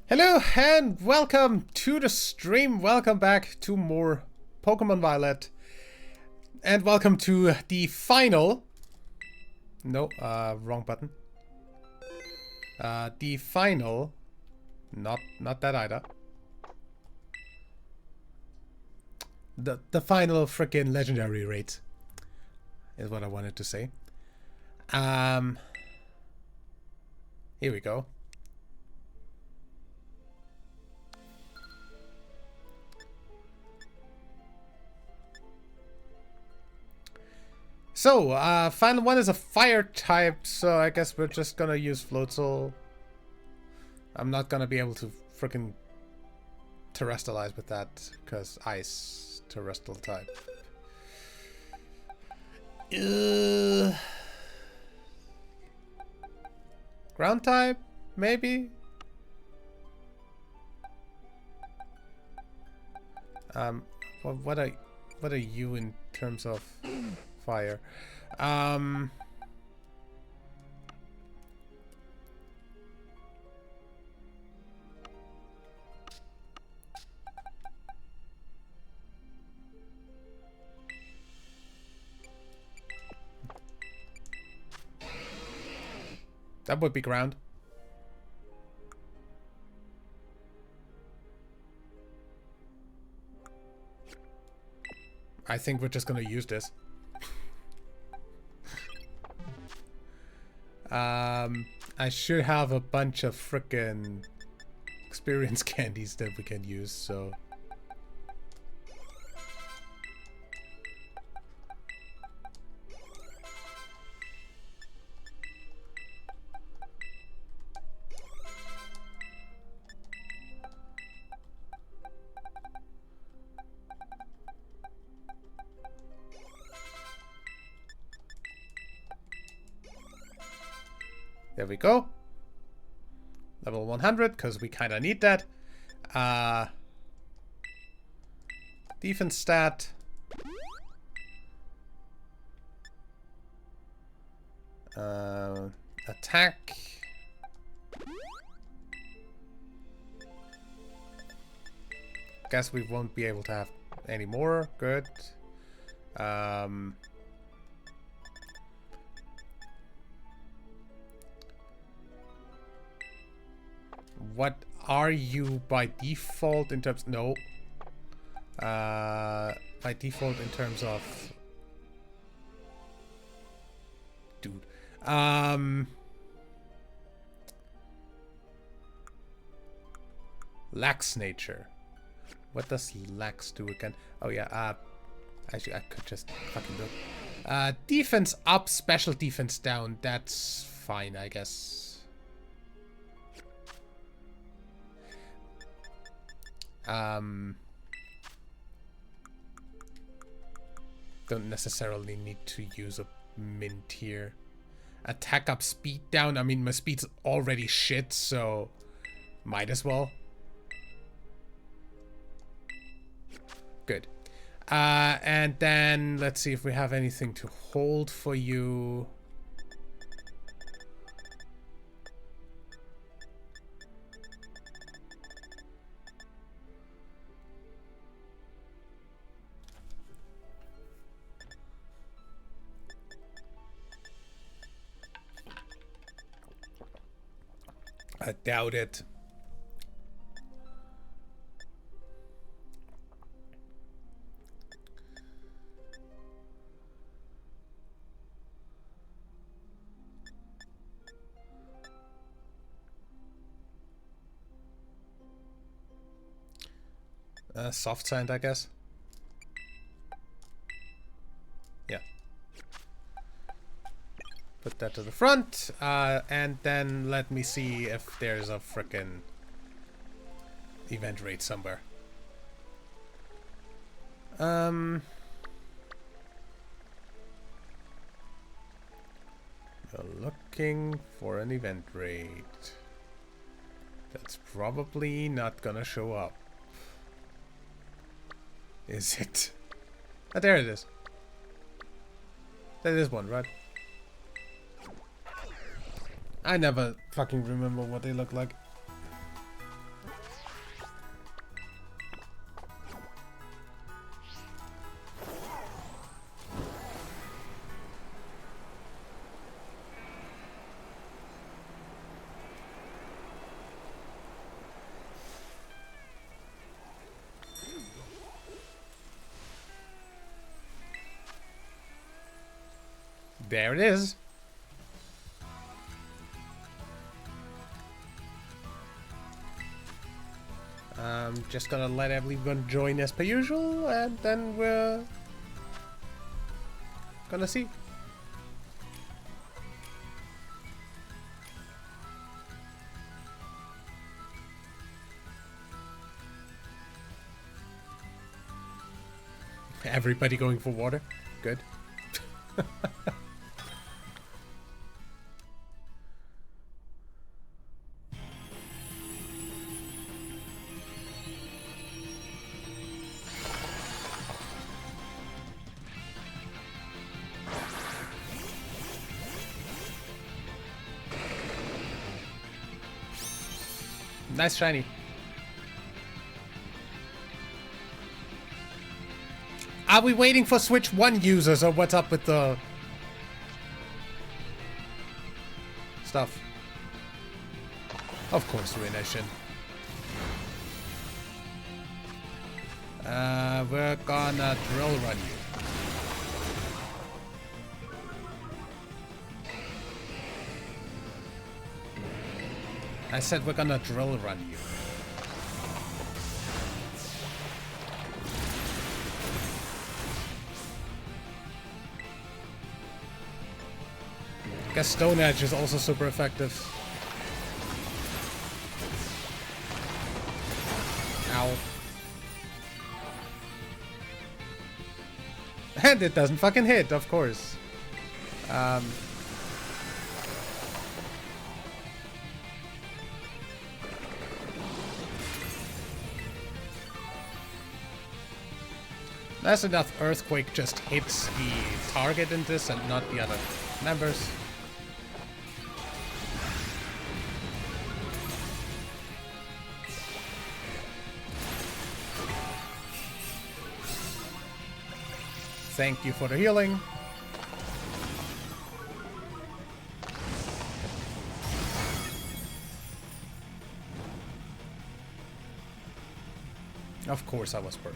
Hello and welcome to the stream. Welcome back to more Pokemon Violet. And welcome to the final... No, wrong button. The final... Not that either. The final frickin' legendary raid is what I wanted to say. Here we go. So, final one is a fire type, so I guess we're just gonna use Floatzel. I'm not gonna be able to frickin' terrestrialize with that, because ice terrestrial type. Ground type, maybe? What are you in terms of fire? That would be ground. I think we're just gonna use this. I should have a bunch of frickin' experience candies that we can use, so... There we go. Level 100, because we kind of need that. Defense stat. Attack. Guess we won't be able to have any more. Good. What are you by default in terms... No. By default in terms of... Dude. Lax nature. What does lax do again? Oh yeah, actually I could just fucking do it. Defense up, special defense down. That's fine, I guess. Don't necessarily need to use a mint here. Attack up, speed down. I mean, my speed's already shit, so might as well. Good. And then let's see if we have anything to hold for you. I doubt it. Soft sand, I guess. Yeah. Put that to the front, and then let me see if there's a frickin' event rate somewhere. You're looking for an event rate. That's probably not gonna show up. Is it? Ah, there it is. That is one, right? I never fucking remember what they look like. There it is. I'm just gonna let everyone join as per usual, and then we're gonna see. Everybody going for water? Good. Nice shiny. Are we waiting for Switch 1 users, or what's up with the stuff? Of course, Ruination. We're gonna drill run you. I said we're gonna drill run you. I guess Stone Edge is also super effective. Ow. And it doesn't fucking hit, of course. That's enough Earthquake just hits the target in this and not the other members. Thank you for the healing. Of course I was burnt.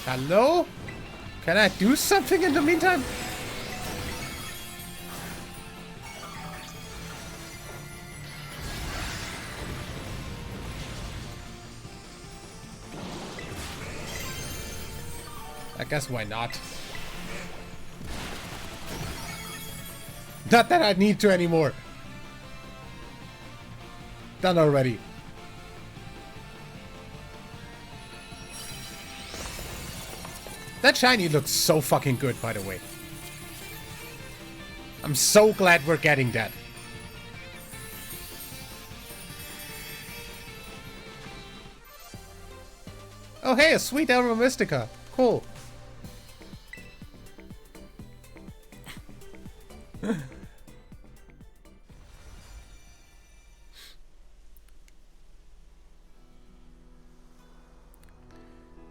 Hello? Can I do something in the meantime? I guess why not? Not that I need to anymore. Done already. That shiny looks so fucking good, by the way. I'm so glad we're getting that. Oh hey, a sweet Elra Mystica. Cool.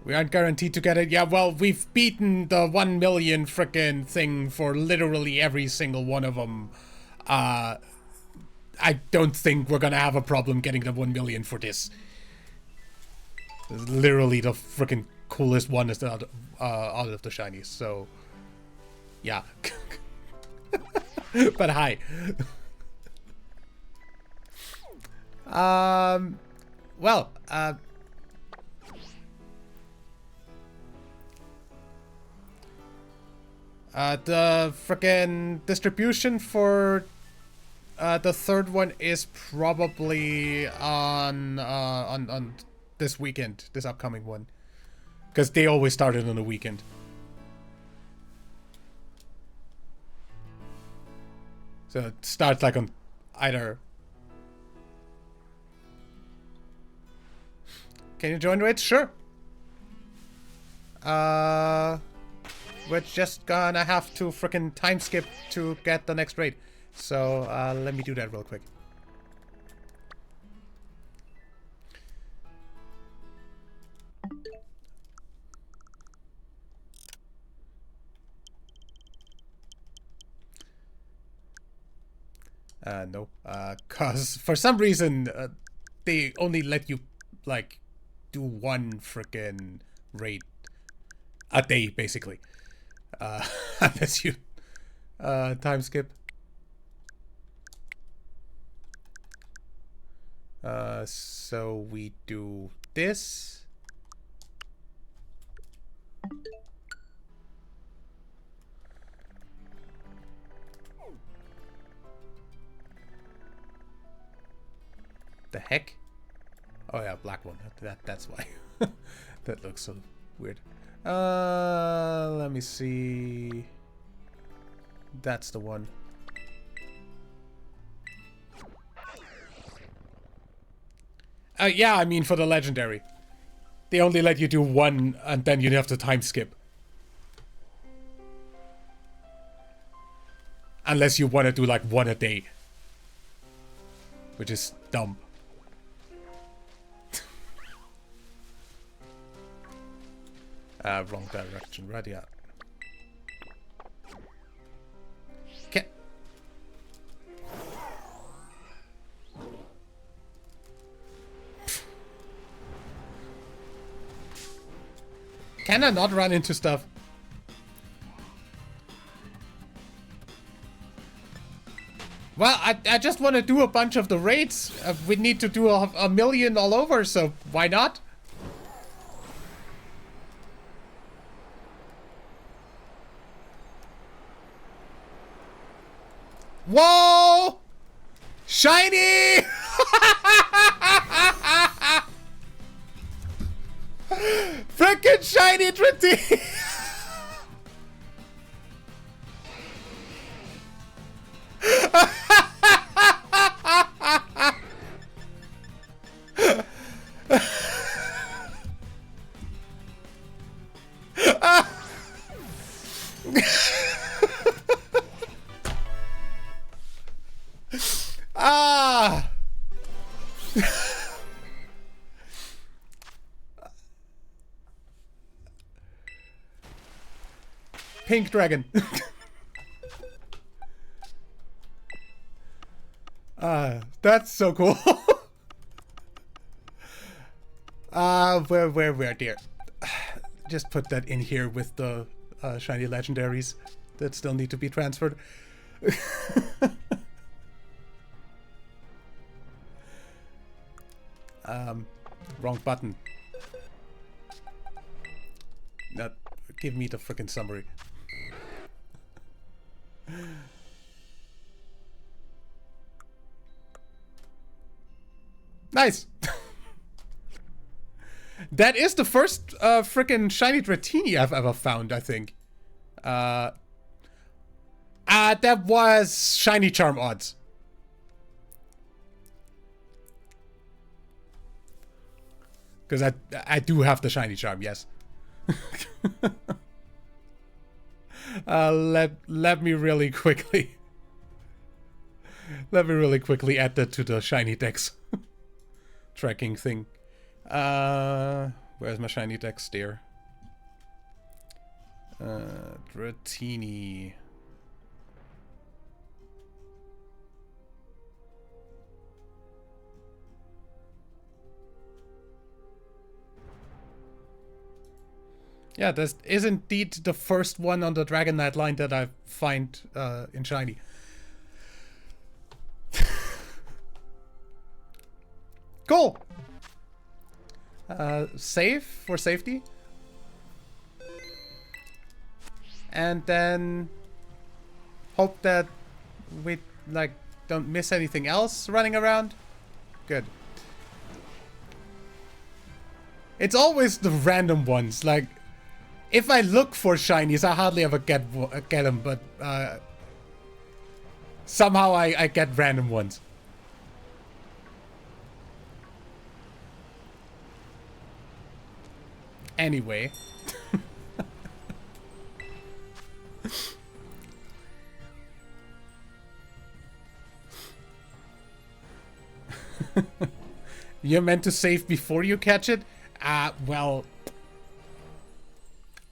We aren't guaranteed to get it. Yeah, well, we've beaten the 1 million frickin' thing for literally every single one of them. I don't think we're gonna have a problem getting the 1 million for this. This is literally the frickin' coolest one out of the shinies, so... yeah. But hi. Well, the frickin' distribution for the third one is probably on this weekend, this upcoming one, because they always started on the weekend. So it starts like on either. Can you join Twitch? Sure. we're just gonna have to frickin' time skip to get the next raid. So, let me do that real quick. No. Cause for some reason, they only let you, like, do one frickin' raid a day, basically. Unless you, time skip. So we do this. The heck? Oh yeah, black one. That's why. That looks so weird. Let me see. That's the one. Yeah, I mean for the legendary. They only let you do one and then you'd have to time skip. Unless you want to do like one a day. Which is dumb. Wrong direction, right? Yeah. Okay. Can I not run into stuff? Well, I just want to do a bunch of the raids. We need to do a million all over, so why not? Whoa! Shiny! Frickin' shiny Trinity! Ah! Pink dragon. That's so cool. Where, dear? Just put that in here with the shiny legendaries that still need to be transferred. Wrong button. Not, give me the frickin' summary. Nice! That is the first frickin' shiny Dratini I've ever found, I think. That was shiny charm odds. Because I do have the shiny charm, yes. Let me really quickly... Let me really quickly add that to the shiny dex tracking thing. Where's my shiny dex there? Dratini. Yeah, this is indeed the first one on the Dragon Knight line that I find in shiny. Cool! Save for safety. And then hope that we like don't miss anything else running around. Good. It's always the random ones. Like, if I look for shinies, I hardly ever get them, but somehow I get random ones. Anyway. You're meant to save before you catch it? Well,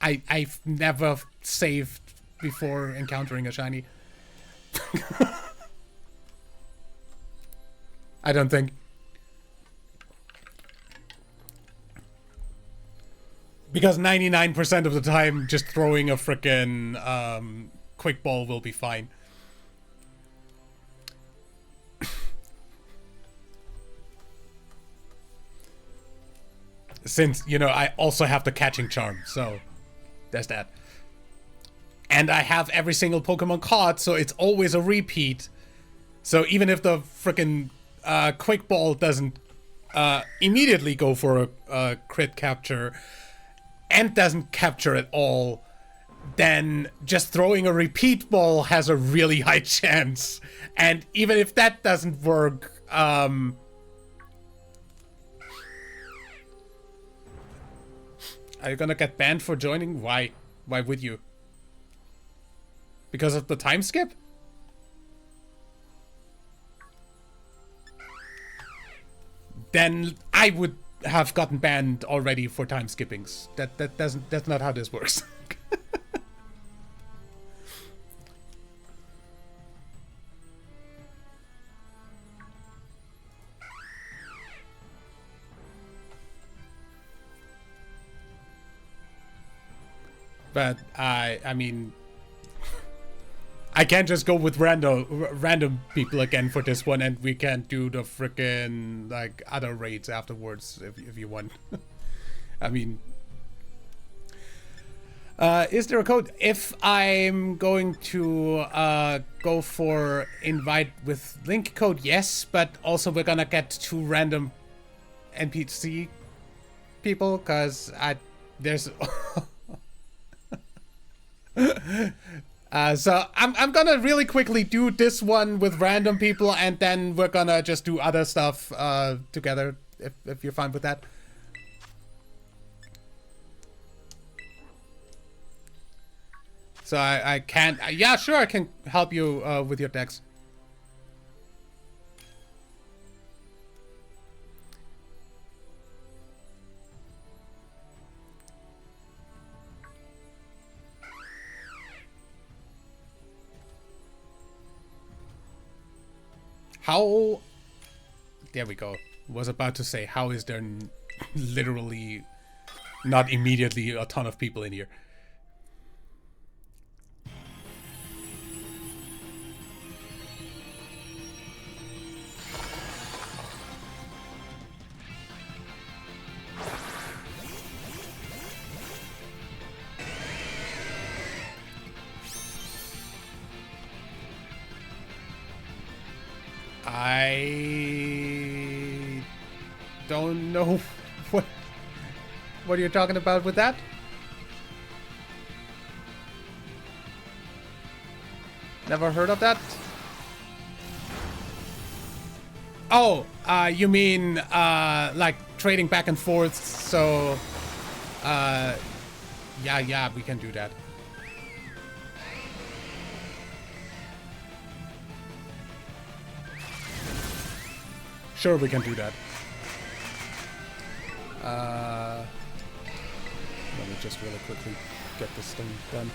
I've never saved before encountering a shiny. I don't think. Because 99% of the time, just throwing a frickin' quick ball will be fine. Since, you know, I also have the catching charm, so there's that. And I have every single Pokemon caught, so it's always a repeat. So even if the frickin' quick ball doesn't immediately go for a crit capture and doesn't capture at all, then just throwing a repeat ball has a really high chance. And even if that doesn't work, are you gonna get banned for joining? Why? Why would you? Because of the time skip? Then I would have gotten banned already for time skippings. That's not how this works. But I mean, I can't just go with random people again for this one, and we can't do the frickin' like other raids afterwards if you want. I mean, is there a code? If I'm going to go for invite with link code, yes, but also we're gonna get 2 random NPC people, cause there's. So I'm gonna really quickly do this one with random people, and then we're gonna just do other stuff together, if you're fine with that. So I can't. Yeah, sure, I can help you with your decks. How? There we go. Was about to say, how is there literally not immediately a ton of people in here? I don't know what you're talking about with that. Never heard of that. Oh, you mean like trading back and forth? So, yeah, we can do that. Sure, we can do that. Let me just really quickly get this thing done.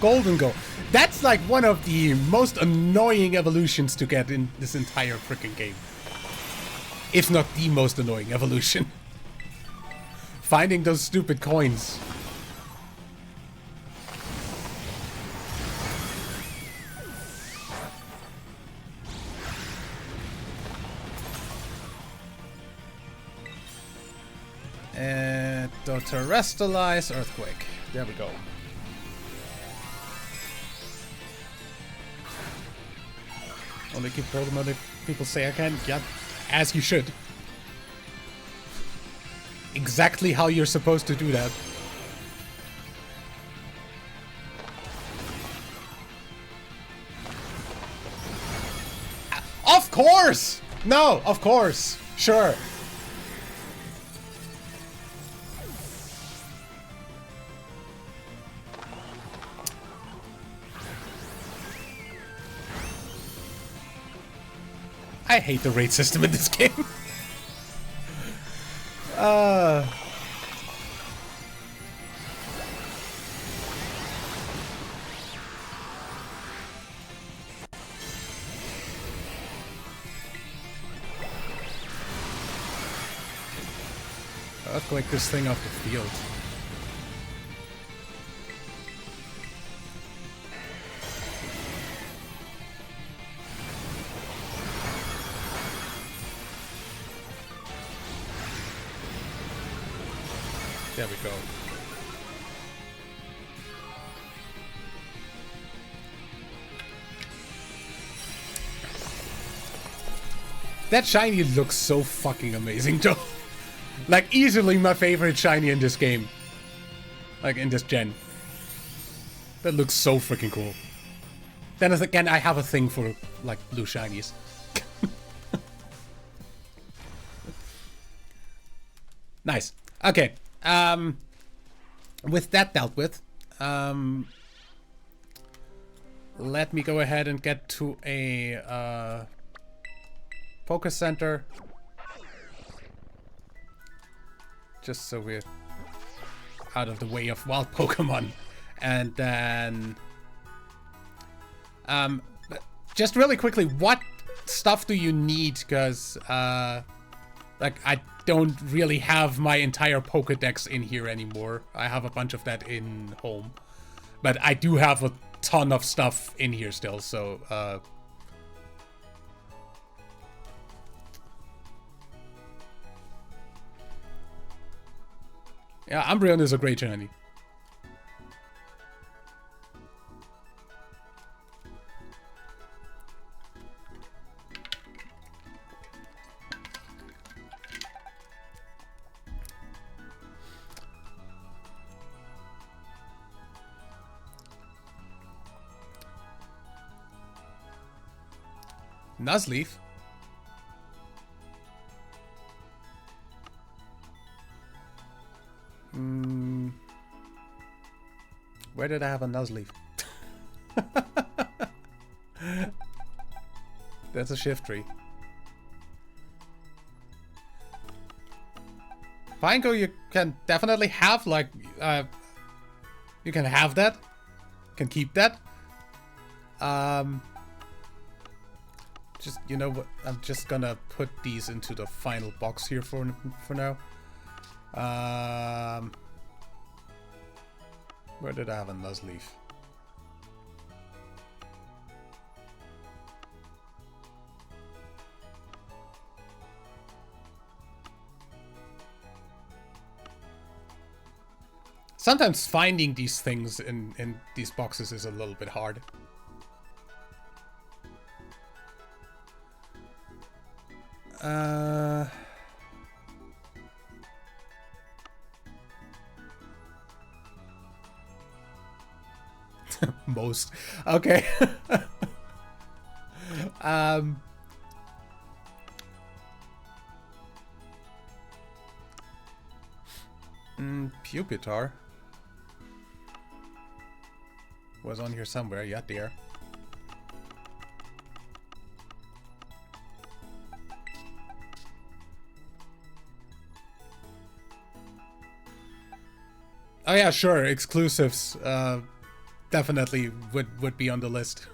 Golden Go. That's like one of the most annoying evolutions to get in this entire freaking game. If not the most annoying evolution. Finding those stupid coins. And the Terrestrialize Earthquake. There we go. Only keep Pokemon if people say I can. Yeah, as you should. Exactly how you're supposed to do that. Of course! No, of course. Sure. I hate the raid system in this game. Earthquake this thing off the field. There we go. That shiny looks so fucking amazing, though. Like, easily my favorite shiny in this game. Like, in this gen. That looks so freaking cool. Then again, I have a thing for, like, blue shinies. Nice. Okay. With that dealt with, let me go ahead and get to a, Poké Center. Just so we're out of the way of wild Pokemon. And then... just really quickly, what stuff do you need? Because, like, I don't really have my entire Pokédex in here anymore. I have a bunch of that in home. But I do have a ton of stuff in here still, so, yeah, Umbreon is a great shiny. Nuzleaf? Where did I have a Nuzleaf? That's a Shiftry. Pineco, you can definitely have, like, you can have that. Can keep that. Just, you know what, I'm just gonna put these into the final box here for now. Where did I have a Nuzleaf? Sometimes finding these things in these boxes is a little bit hard. Most. Okay. Pupitar was on here somewhere. Yeah, there. Oh yeah, sure. Exclusives definitely would be on the list.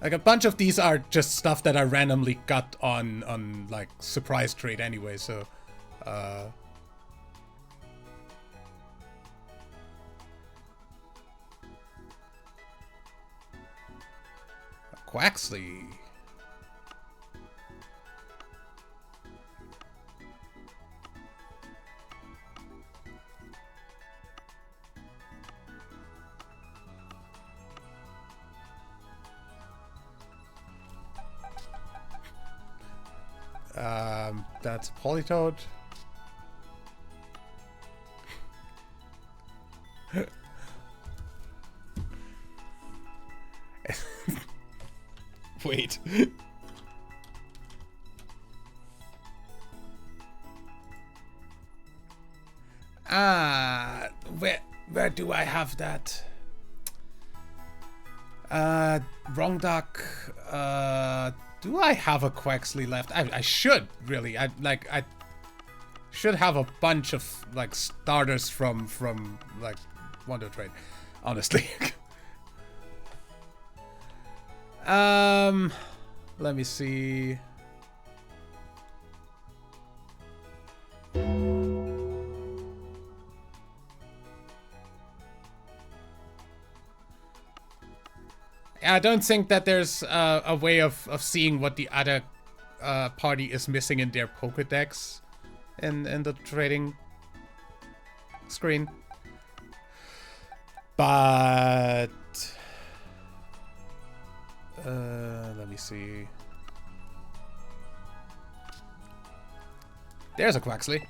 Like, a bunch of these are just stuff that I randomly got on like surprise trade anyway, so Quaxley. That's Polytoad. Wait. Where do I have that? Wrong duck. Do I have a Quaxley left? I should really. I should have a bunch of like starters from like Wonder Trade, honestly. Let me see. I don't think that there's a way of seeing what the other party is missing in their Pokédex in the trading screen. But let me see. There's a Quaxley.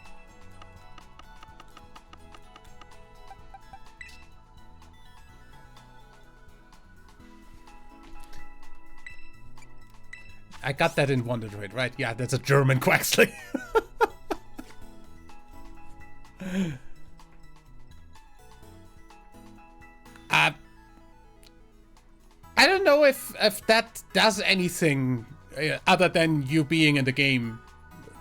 I got that in Wonder Droid, right? Yeah, that's a German Quaxley. I don't know if that does anything other than you being in the game,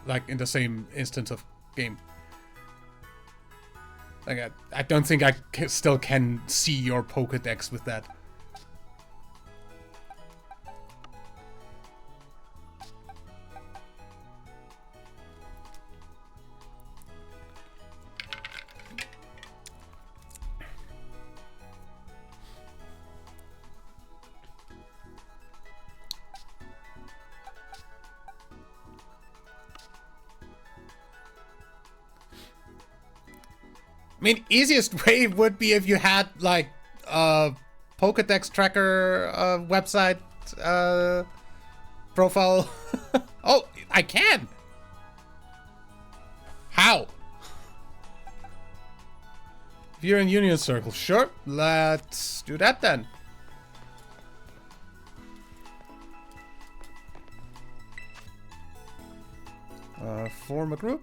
like in the same instance of game. Like I don't think I still can see your Pokédex with that. I mean, easiest way would be if you had like a Pokédex tracker website profile. Oh, I can. How? If you're in Union Circle, sure. Let's do that then. Form a group.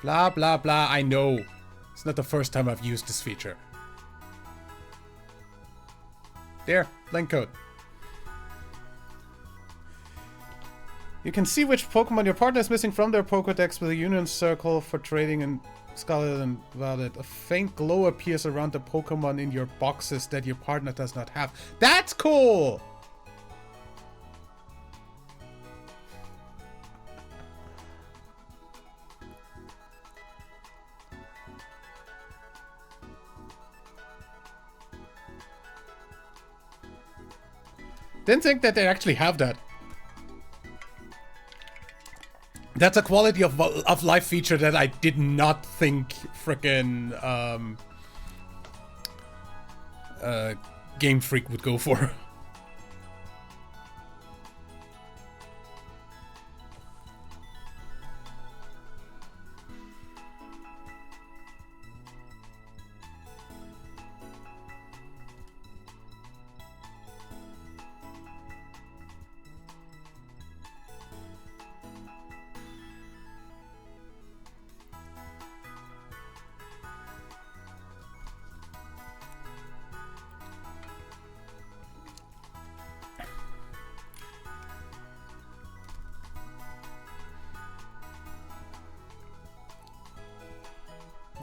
Blah, blah, blah. I know. It's not the first time I've used this feature. There, link code. You can see which Pokemon your partner is missing from their Pokédex with a Union Circle for trading in Scarlet and Violet. A faint glow appears around the Pokemon in your boxes that your partner does not have. That's cool! Didn't think that they actually have that. That's a quality of life feature that I did not think frickin' Game Freak would go for.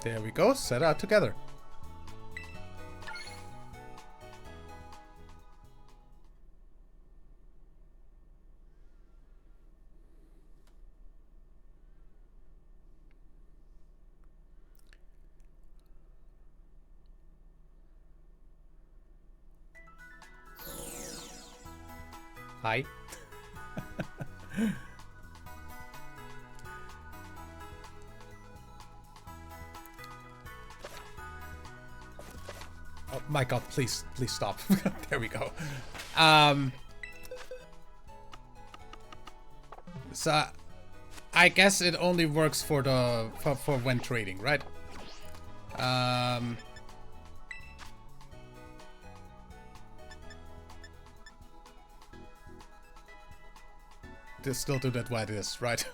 There we go, set out together. Hi. My god, please stop. There we go. So I guess it only works for the for when trading, right? Just still do that while it is, right?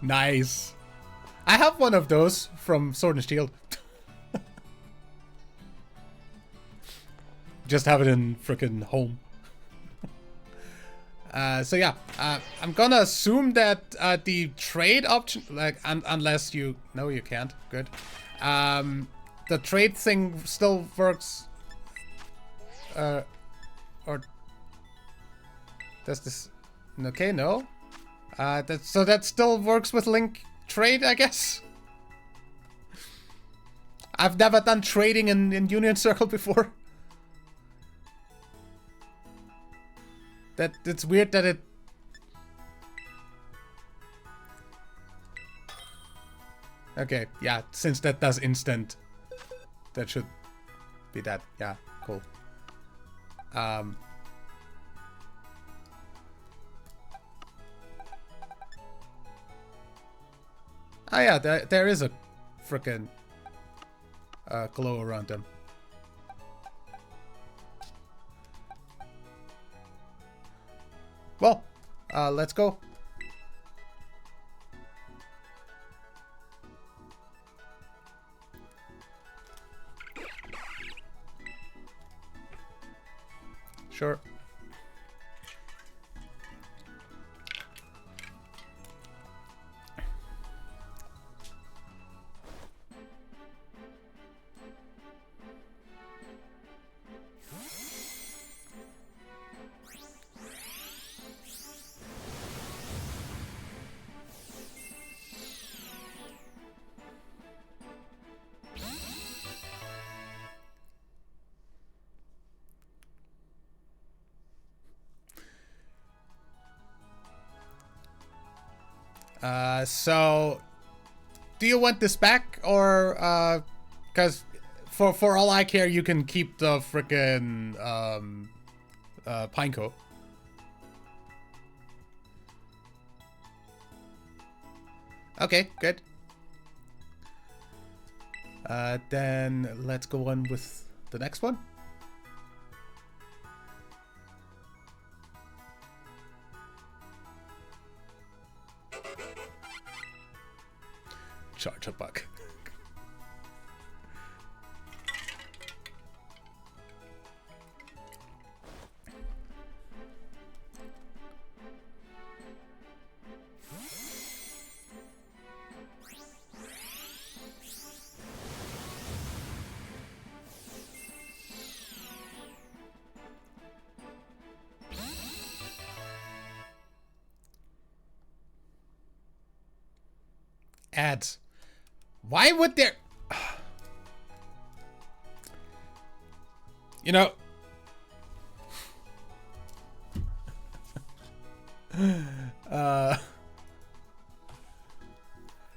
Nice. I have one of those from Sword and Shield. Just have it in frickin' home. So yeah, I'm gonna assume that the trade option, like, unless you... No, you can't. Good. The trade thing still works. Or... Does this... Okay, no. So that still works with Link trade, I guess? I've never done trading in Union Circle before. It's weird that it... Okay, yeah, since that does instant, that should be that. Yeah, cool. Ah, yeah, there is a frickin' glow around them. Well, let's go. Sure. So, do you want this back, or, because for all I care, you can keep the frickin', Pineco. Okay, good. Then let's go on with the next one. Charge a buck. Ads. Why would there... You know...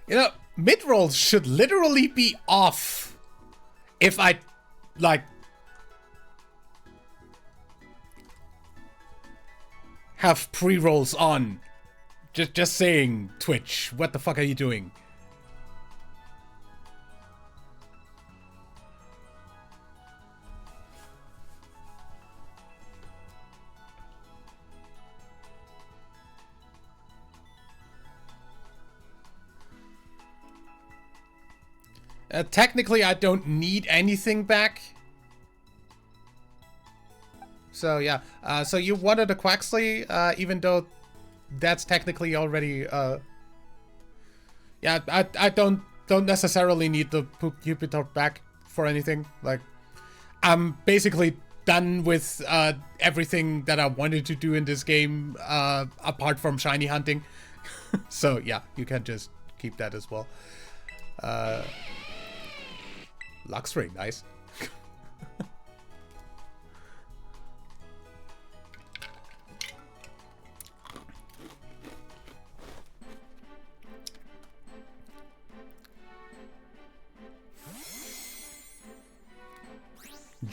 You know, mid-rolls should literally be off if I, like... have pre-rolls on. Just saying, Twitch, what the fuck are you doing? Technically, I don't need anything back. So, yeah. So you wanted a Quaxley, even though that's technically already... Yeah, I don't necessarily need the Poop Jupiter back for anything. Like, I'm basically done with everything that I wanted to do in this game, apart from shiny hunting. So, yeah, you can just keep that as well. Luxray, nice.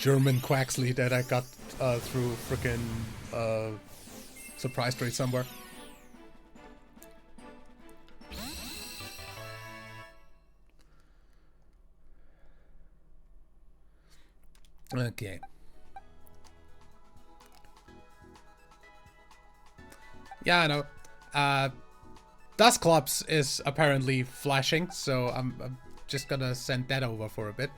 German Quaxley that I got through frickin' surprise trade somewhere. Okay. Yeah, I know. Dusclops is apparently flashing, so I'm just gonna send that over for a bit.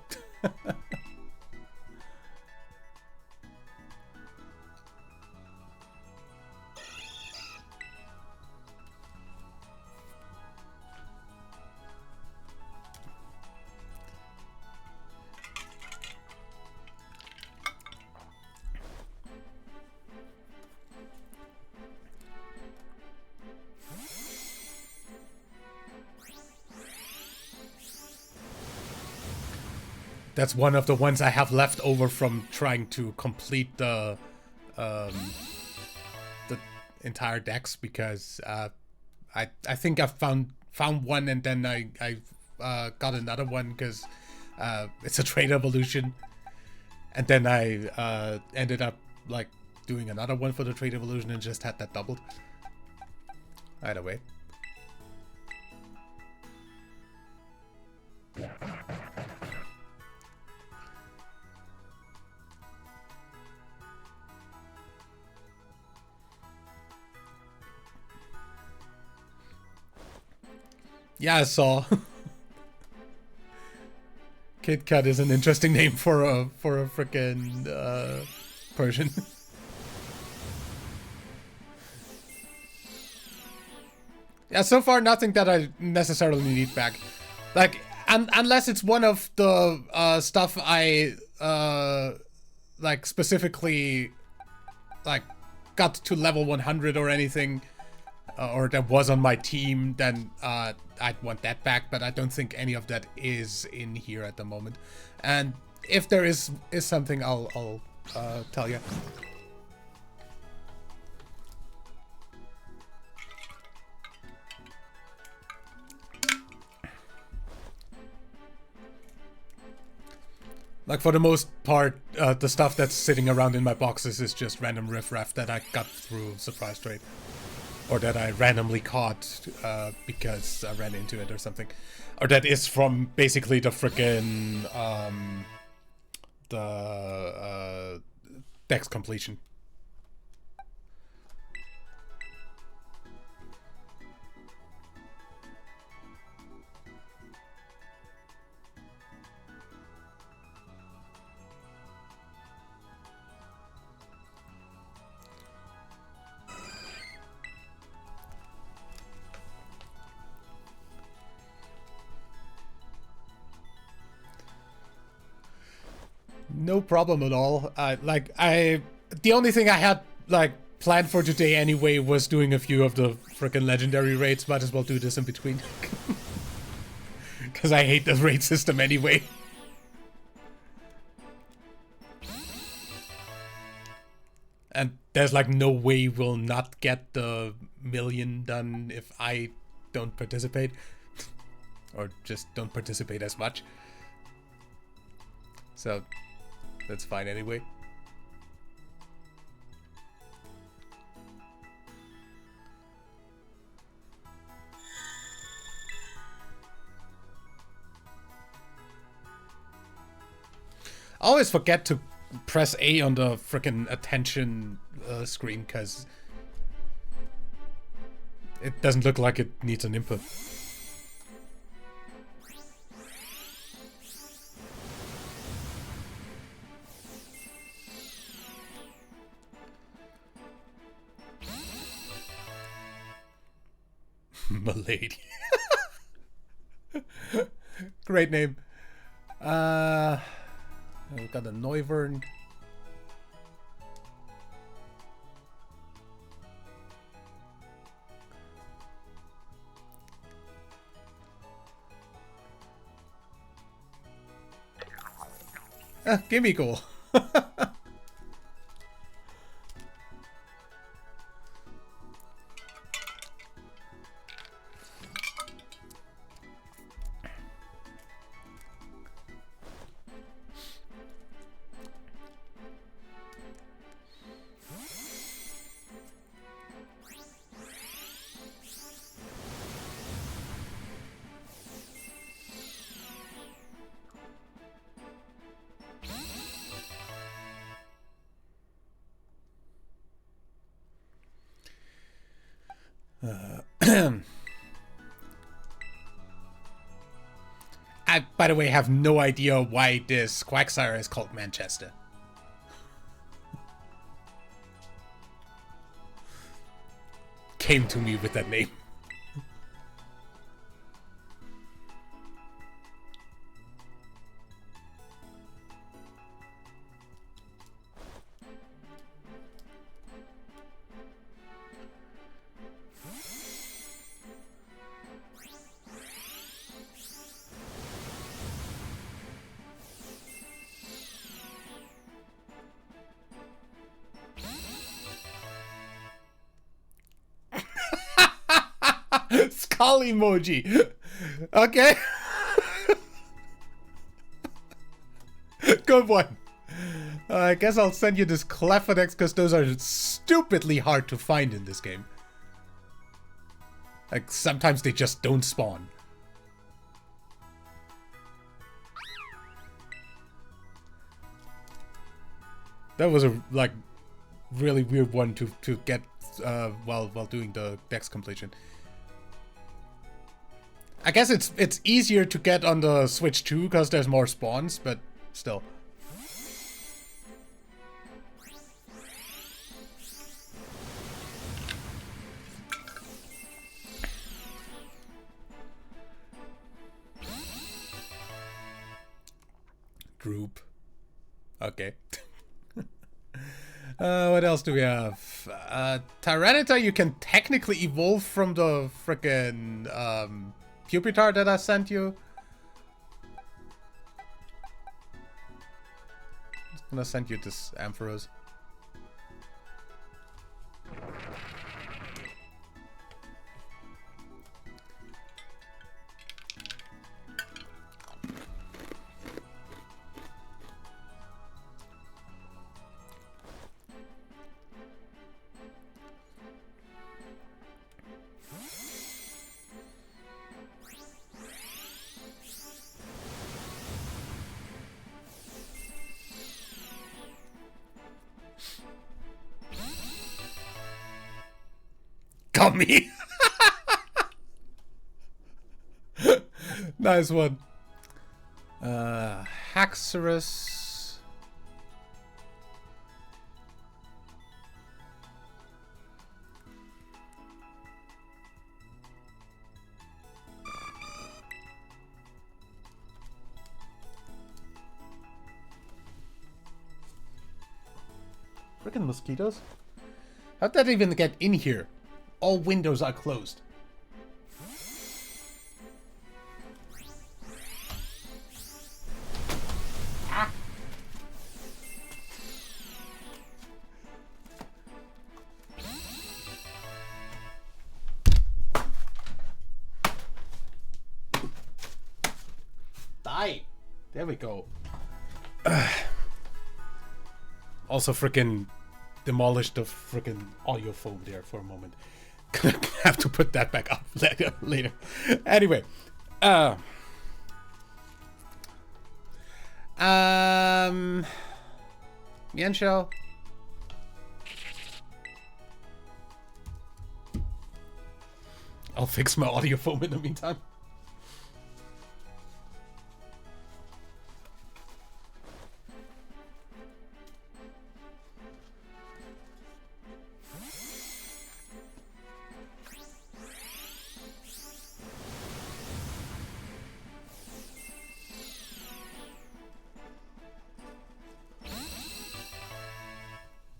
That's one of the ones I have left over from trying to complete the entire decks, because I think I found one and then I got another one because it's a trade evolution, and then I ended up like doing another one for the trade evolution and just had that doubled. Either way. Yeah, I saw. Kit Kat is an interesting name for a frickin' Persian. Yeah, so far nothing that I necessarily need back. Like, unless it's one of the stuff I like specifically like got to level 100 or anything, or that was on my team, then I'd want that back, but I don't think any of that is in here at the moment. And if there is something, I'll tell you. Like, for the most part, the stuff that's sitting around in my boxes is just random riffraff that I got through surprise trade. Or that I randomly caught because I ran into it or something. Or that is from basically the frickin' dex completion. No problem at all. The only thing I had, like, planned for today anyway was doing a few of the frickin' legendary raids. Might as well do this in between. Because I hate the raid system anyway. And there's, like, no way we'll not get the million done if I don't participate. Or just don't participate as much. So that's fine anyway. I always forget to press A on the frickin' attention screen because it doesn't look like it needs an input. Milady. Great name. We've got a Noivern. Gimme goal. I, by the way, have no idea why this Quagsire is called Manchester. Came to me with that name. Skull emoji. Okay. Good one. I guess I'll send you this Clefainex because those are stupidly hard to find in this game. Like, sometimes they just don't spawn. That was a, like, really weird one to get while doing the dex completion. I guess it's easier to get on the Switch too because there's more spawns, but still. Group. Okay. What else do we have? Tyranitar, you can technically evolve from the frickin' Pupitar that I sent you. I'm just gonna send you this Ampharos. Me. Nice one. Haxorus. Freaking mosquitoes. How'd that even get in here? All windows are closed. Ah. Die. There we go. Also freaking demolished the freaking audio foam there for a moment. Gonna have to put that back up later. Anyway, Mienshao. I'll fix my audio foam in the meantime.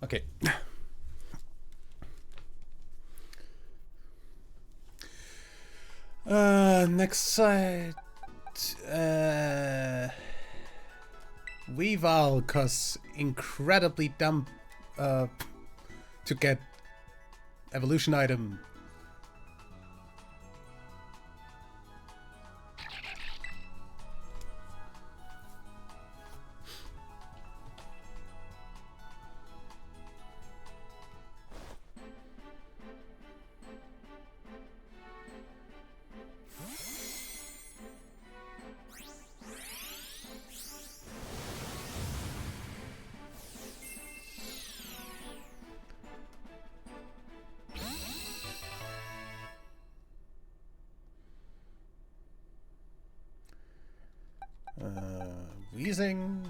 Okay. Next side. Weavile, cause incredibly dumb to get evolution item. Wheezing.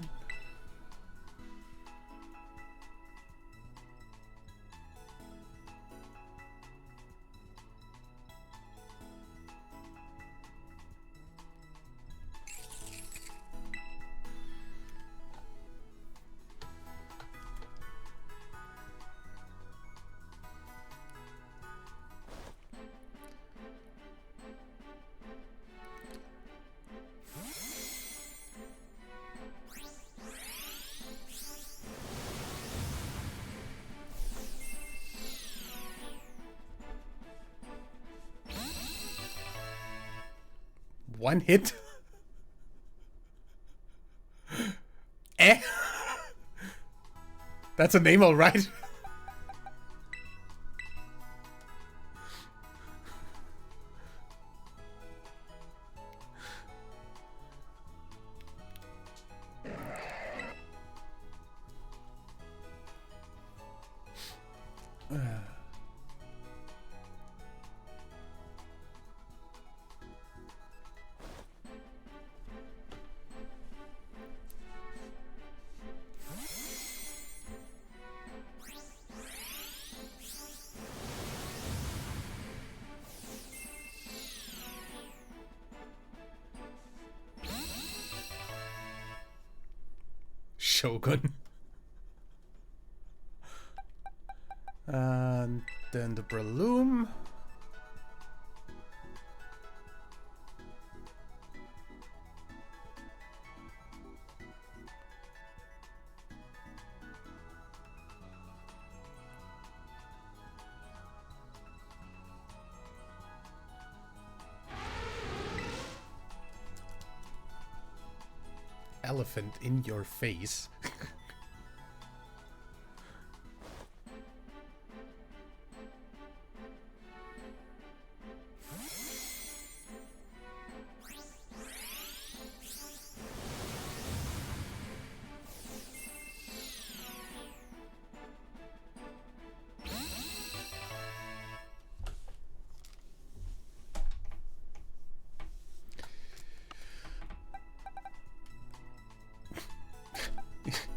One hit? Eh? That's a name, alright. Shogun. And then the Breloom. Elephant in your face.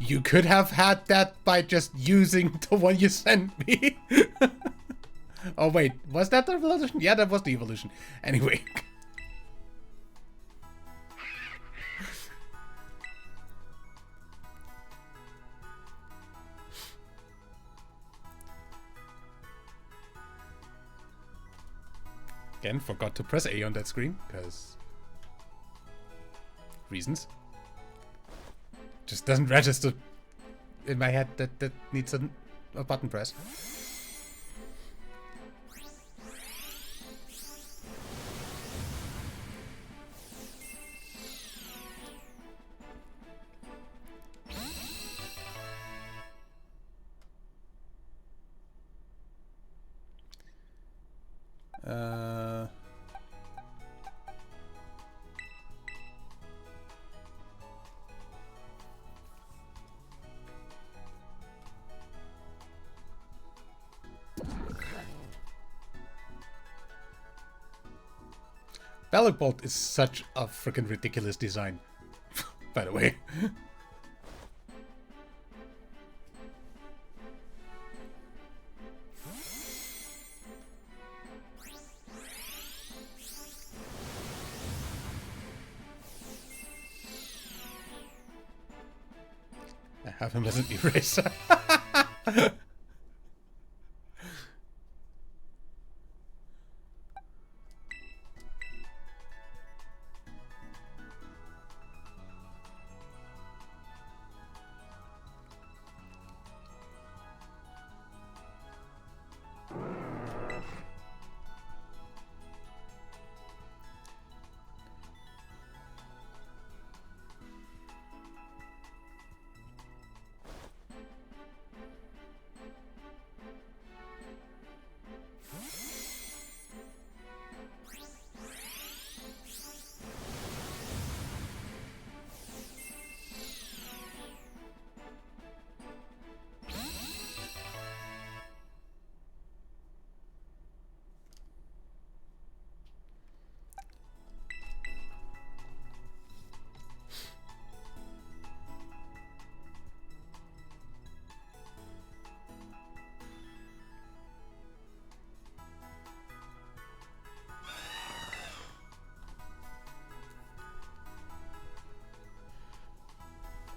You could have had that by just using the one you sent me. Oh wait, was that the evolution? Yeah, that was the evolution. Anyway. Again, forgot to press A on that screen, because reasons. Just doesn't register in my head that needs a button press. Belloc Bolt is such a freaking ridiculous design, by the way. I have him as an eraser.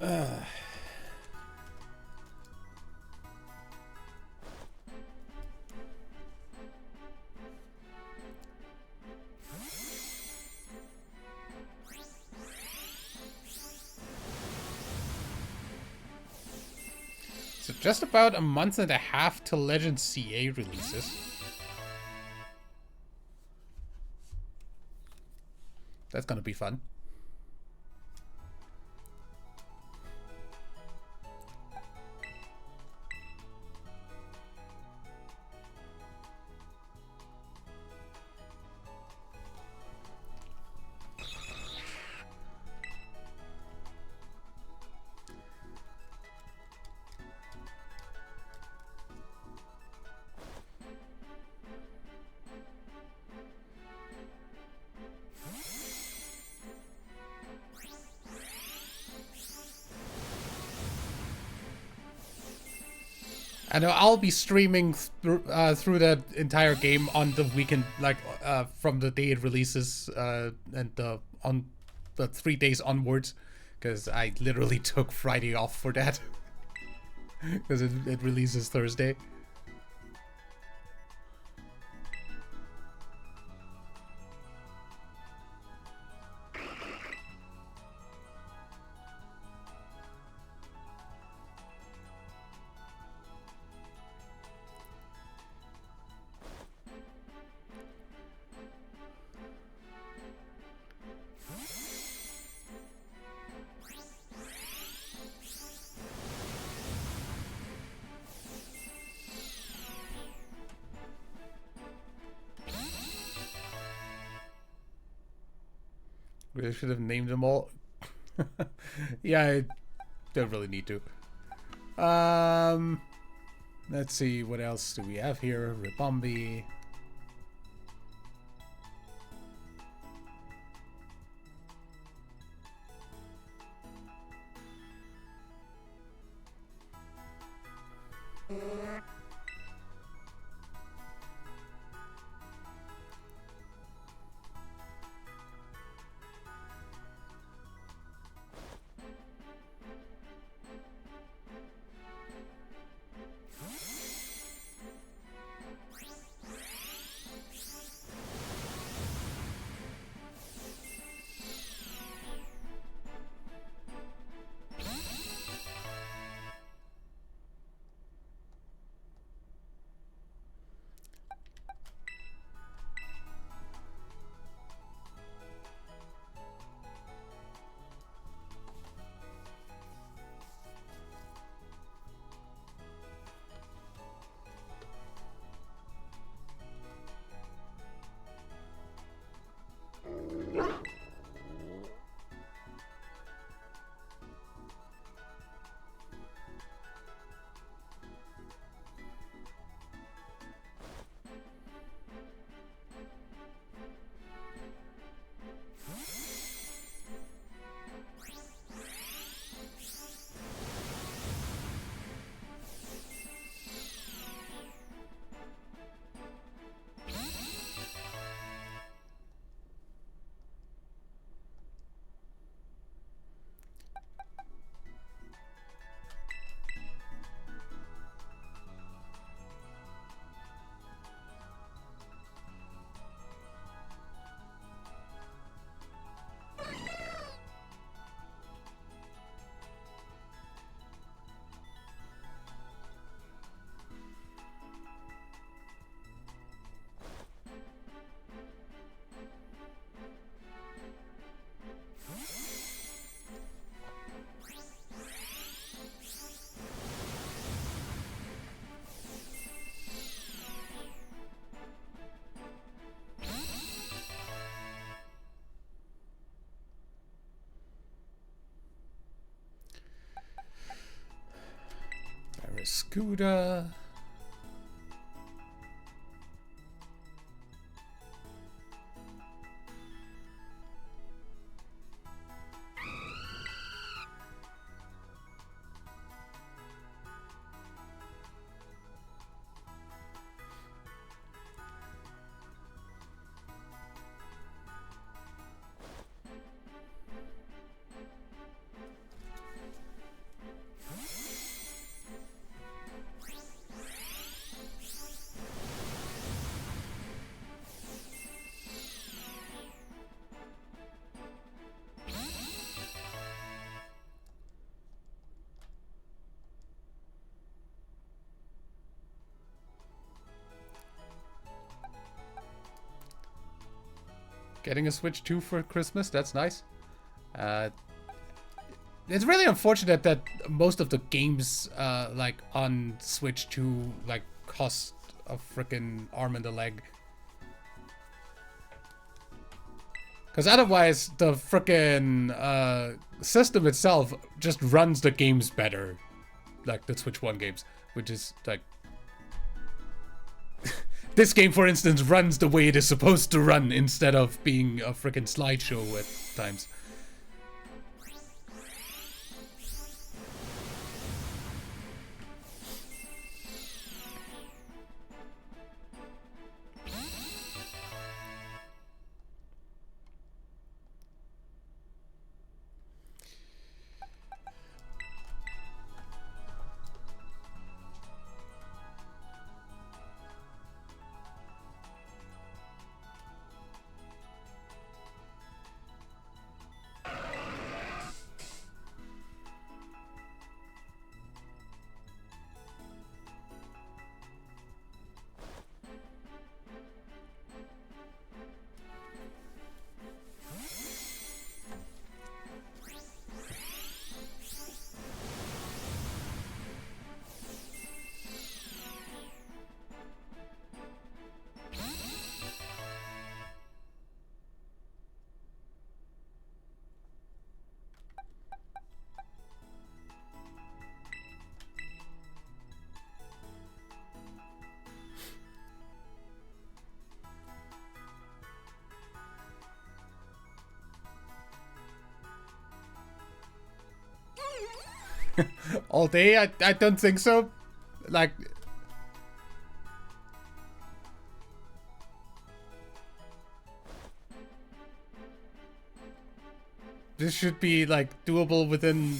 So just about a month and a half till Legend CA releases. That's gonna be fun. I know I'll be streaming through the entire game on the weekend, like from the day it releases, and on the 3 days onwards, because I literally took Friday off for that, because it releases Thursday. We should have named them all. Yeah, I don't really need to. Let's see, what else do we have here? Ribombi. Scooter. getting a Switch 2 for Christmas. That's nice. It's really unfortunate that most of the games like on Switch 2 like cost a freaking arm and a leg. Because otherwise the freaking system itself just runs the games better. Like the Switch 1 games, which is like this game, for instance, runs the way it is supposed to run instead of being a freaking slideshow at times. All day? I don't think so. Like... This should be, like, doable within...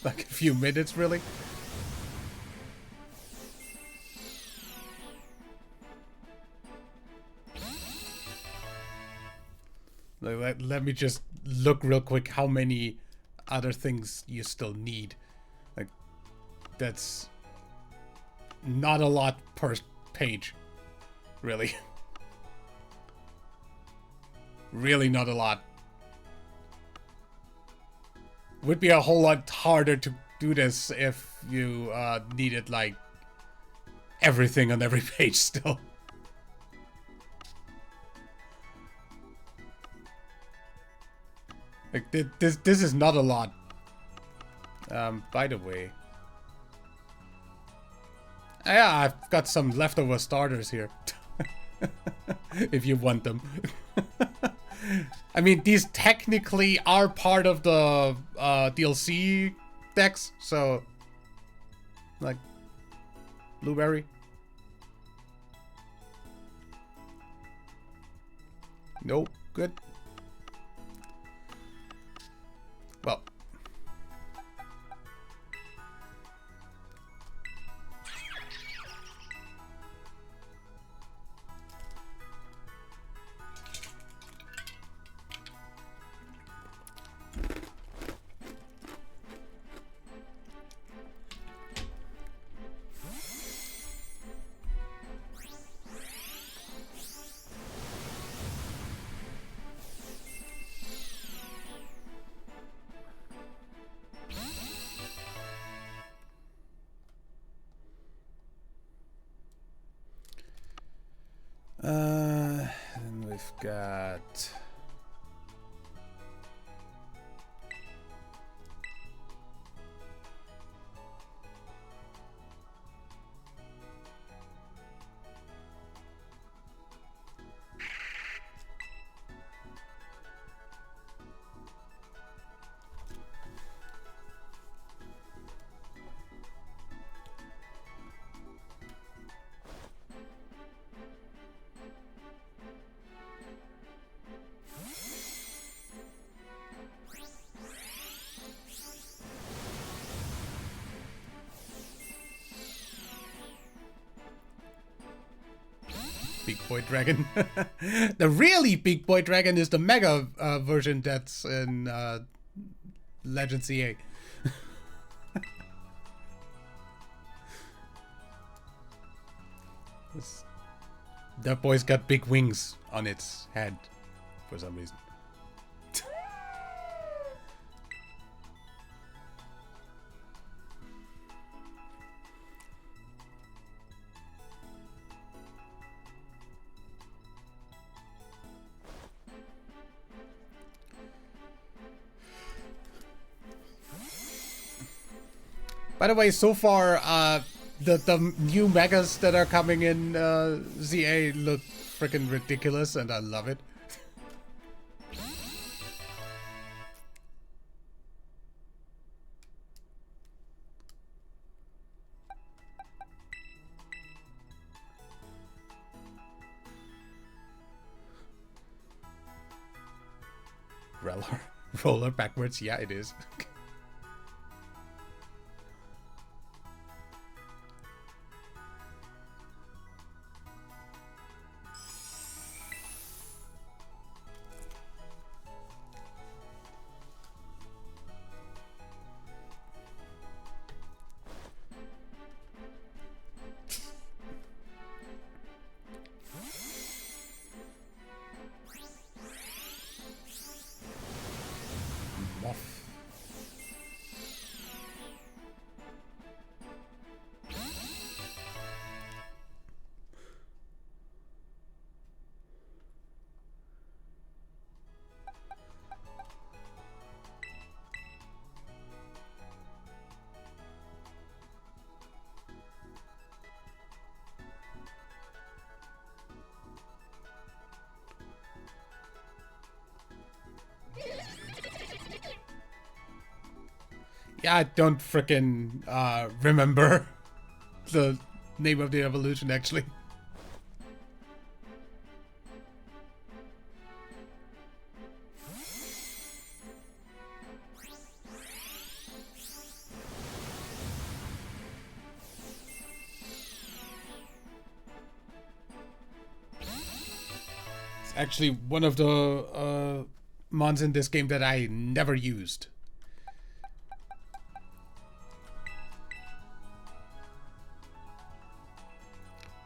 like, a few minutes, really. Let me just look real quick how many other things you still need. Like, that's not a lot per page, really. Really not a lot. Would be a whole lot harder to do this if you needed, like, everything on every page still. Like, this is not a lot. By the way. Yeah, I've got some leftover starters here. If you want them. I mean, these technically are part of the DLC decks, so... Like, Blueberry. Nope, good. Well. And we've got... Big Boy Dragon. The really Big Boy Dragon is the Mega version that's in Legend CA. That boy's got big wings on its head for some reason. By the way, so far, the new megas that are coming in ZA look freaking ridiculous, and I love it. Roller backwards, yeah, it is. Yeah, I don't frickin' remember the name of the evolution, actually. It's actually one of the mons in this game that I never used.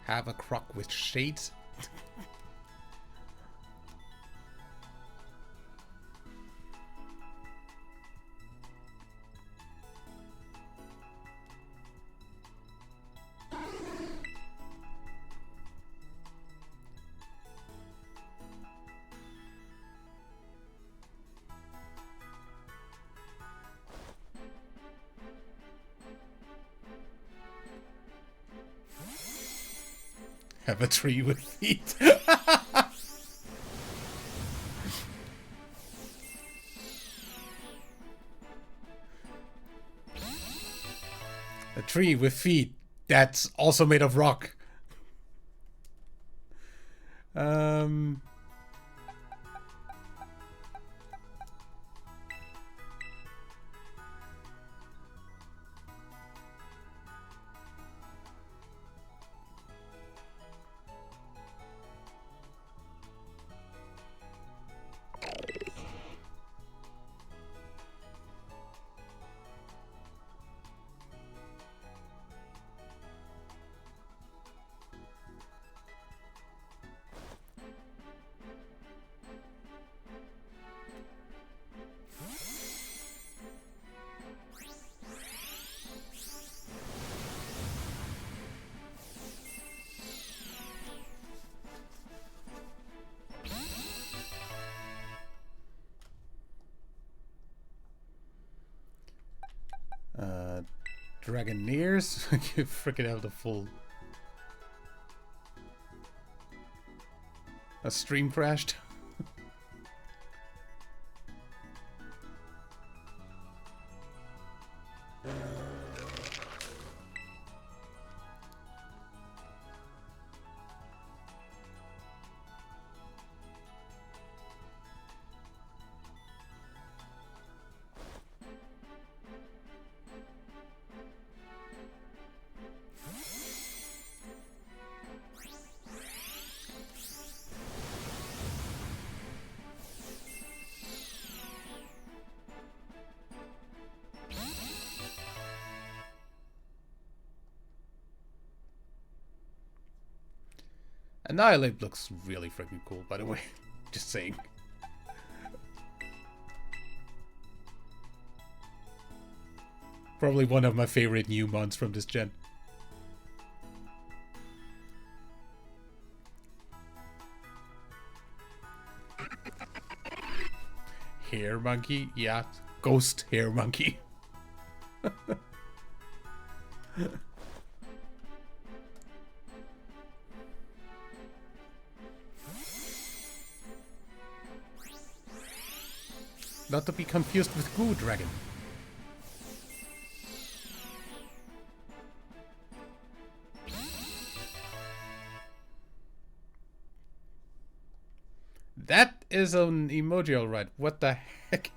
Have a croc with shades. Have a tree with feet. A tree with feet that's also made of rock. Dragoneers? You freaking have the full... A stream crashed? Annihilate looks really freaking cool, by the way. Just saying. Probably one of my favorite new mons from this gen. Hair monkey? Yeah, ghost hair monkey. Not to be confused with Goo Dragon. That is an emoji, alright. What the heck?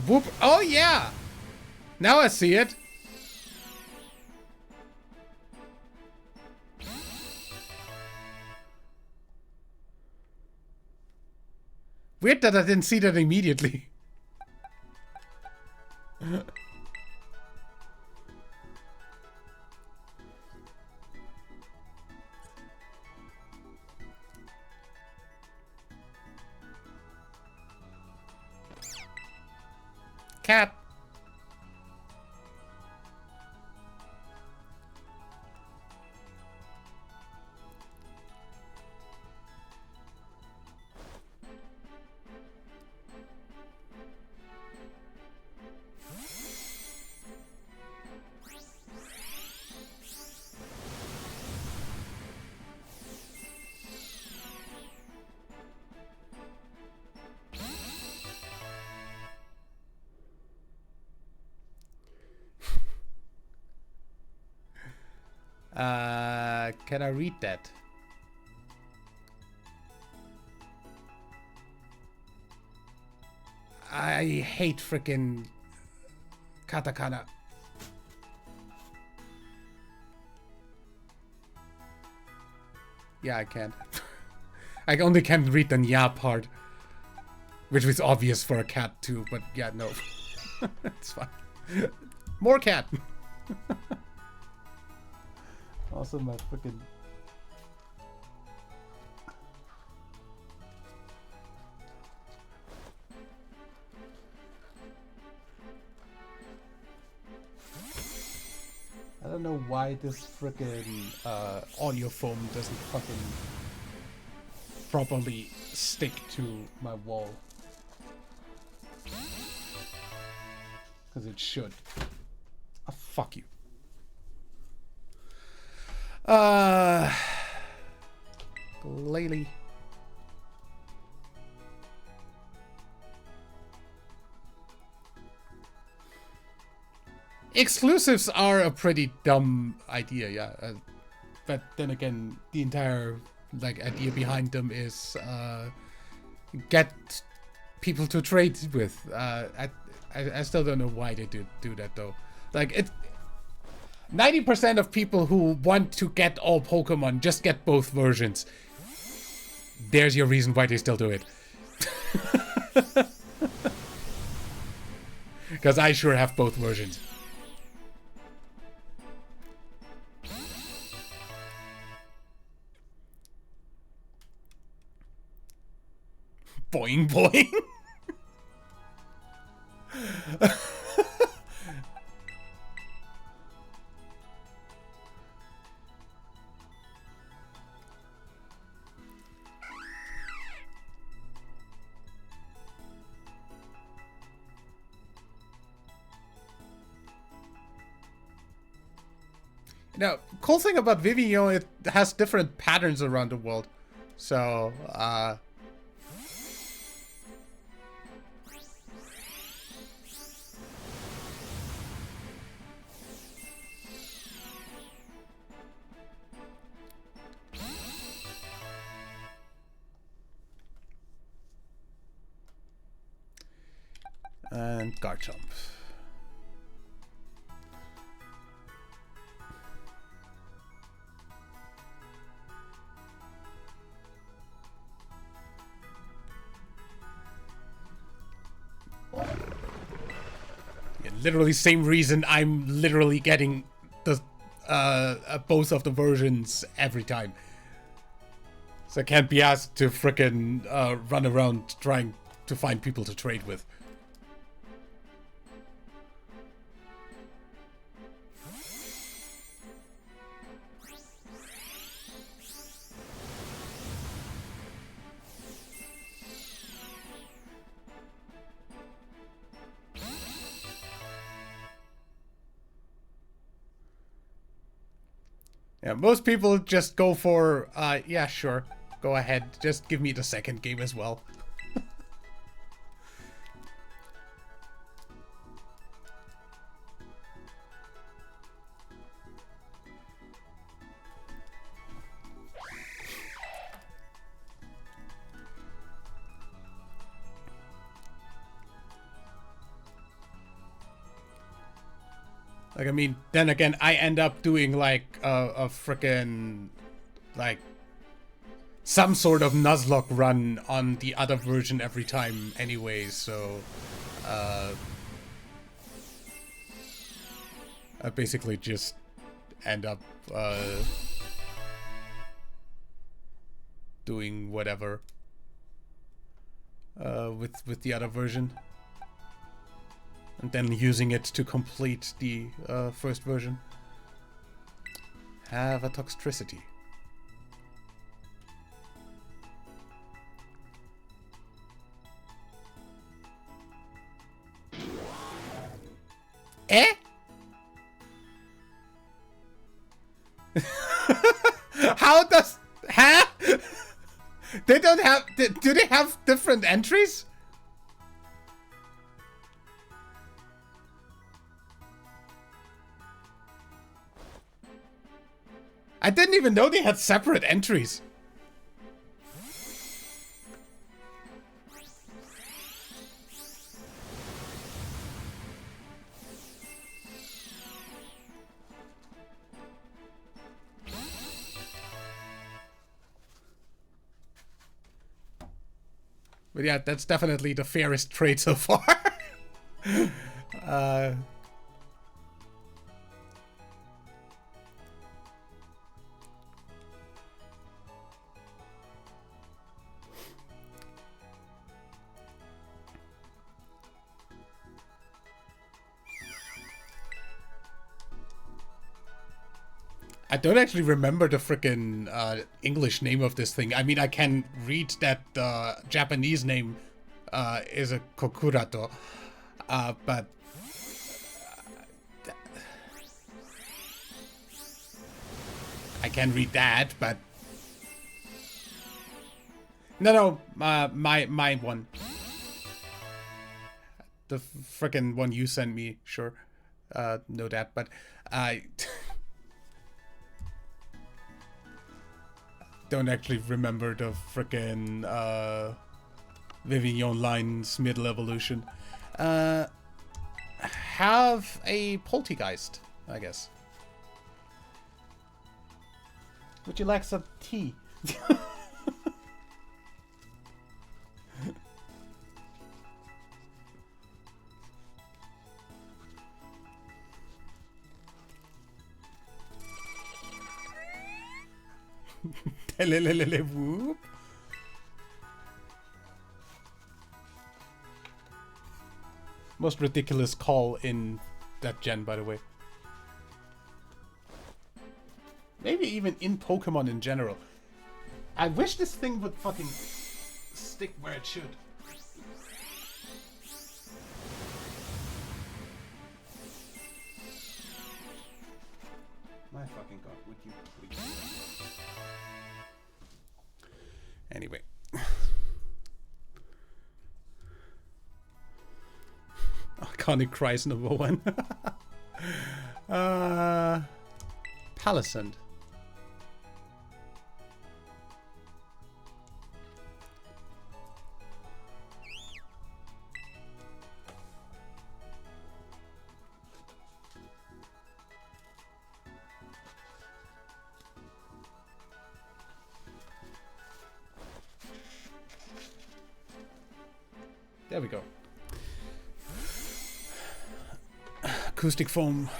Whoop. Oh, yeah! Now I see it. Weird that I didn't see that immediately. Cat. Can I read that? I hate frickin' katakana. Yeah, I can't. I only can read the nya part. Which was obvious for a cat too, but yeah, no. It's fine. More cat! Also, my freaking. I don't know why this freaking audio foam doesn't fucking properly stick to my wall. Because it should. Oh, fuck you. Lily. Exclusives are a pretty dumb idea, yeah. But then again, the entire like idea behind them is get people to trade with. I still don't know why they do that though. Like it. 90% of people who want to get all Pokemon just get both versions. There's your reason why they still do it. Because I sure have both versions. Boing boing. Now, cool thing about Vivillon, it has different patterns around the world. So, And Garchomp. Yeah, literally same reason I'm literally getting the both of the versions every time. So I can't be asked to frickin' run around trying to find people to trade with. Yeah, most people just go for, yeah, sure. Go ahead. Just give me the second game as well. Like, I mean, then again, I end up doing, like, a frickin', like, some sort of Nuzlocke run on the other version every time anyway, so, I basically just end up, doing whatever, with the other version. And then using it to complete the first version. Have a Toxtricity. Eh? How does... Huh? They don't have... Do they have different entries? I didn't even know they had separate entries. But yeah, that's definitely the fairest trade so far. I don't actually remember the frickin' English name of this thing. I mean, I can read that the Japanese name is a Kokurato, but... I can read that, but... No, my one. The frickin' one you sent me, sure. Know that, but I... don't actually remember the frickin' Vivillon line's middle evolution. Have a Poltegeist, I guess. Would you like some tea? Whoop. Most ridiculous call in that gen, by the way. Maybe even in Pokemon in general. I wish this thing would fucking stick where it should. My fucking god, would you please? Anyway. Iconic Cries number 1. Palisand. There we go. Acoustic Foam.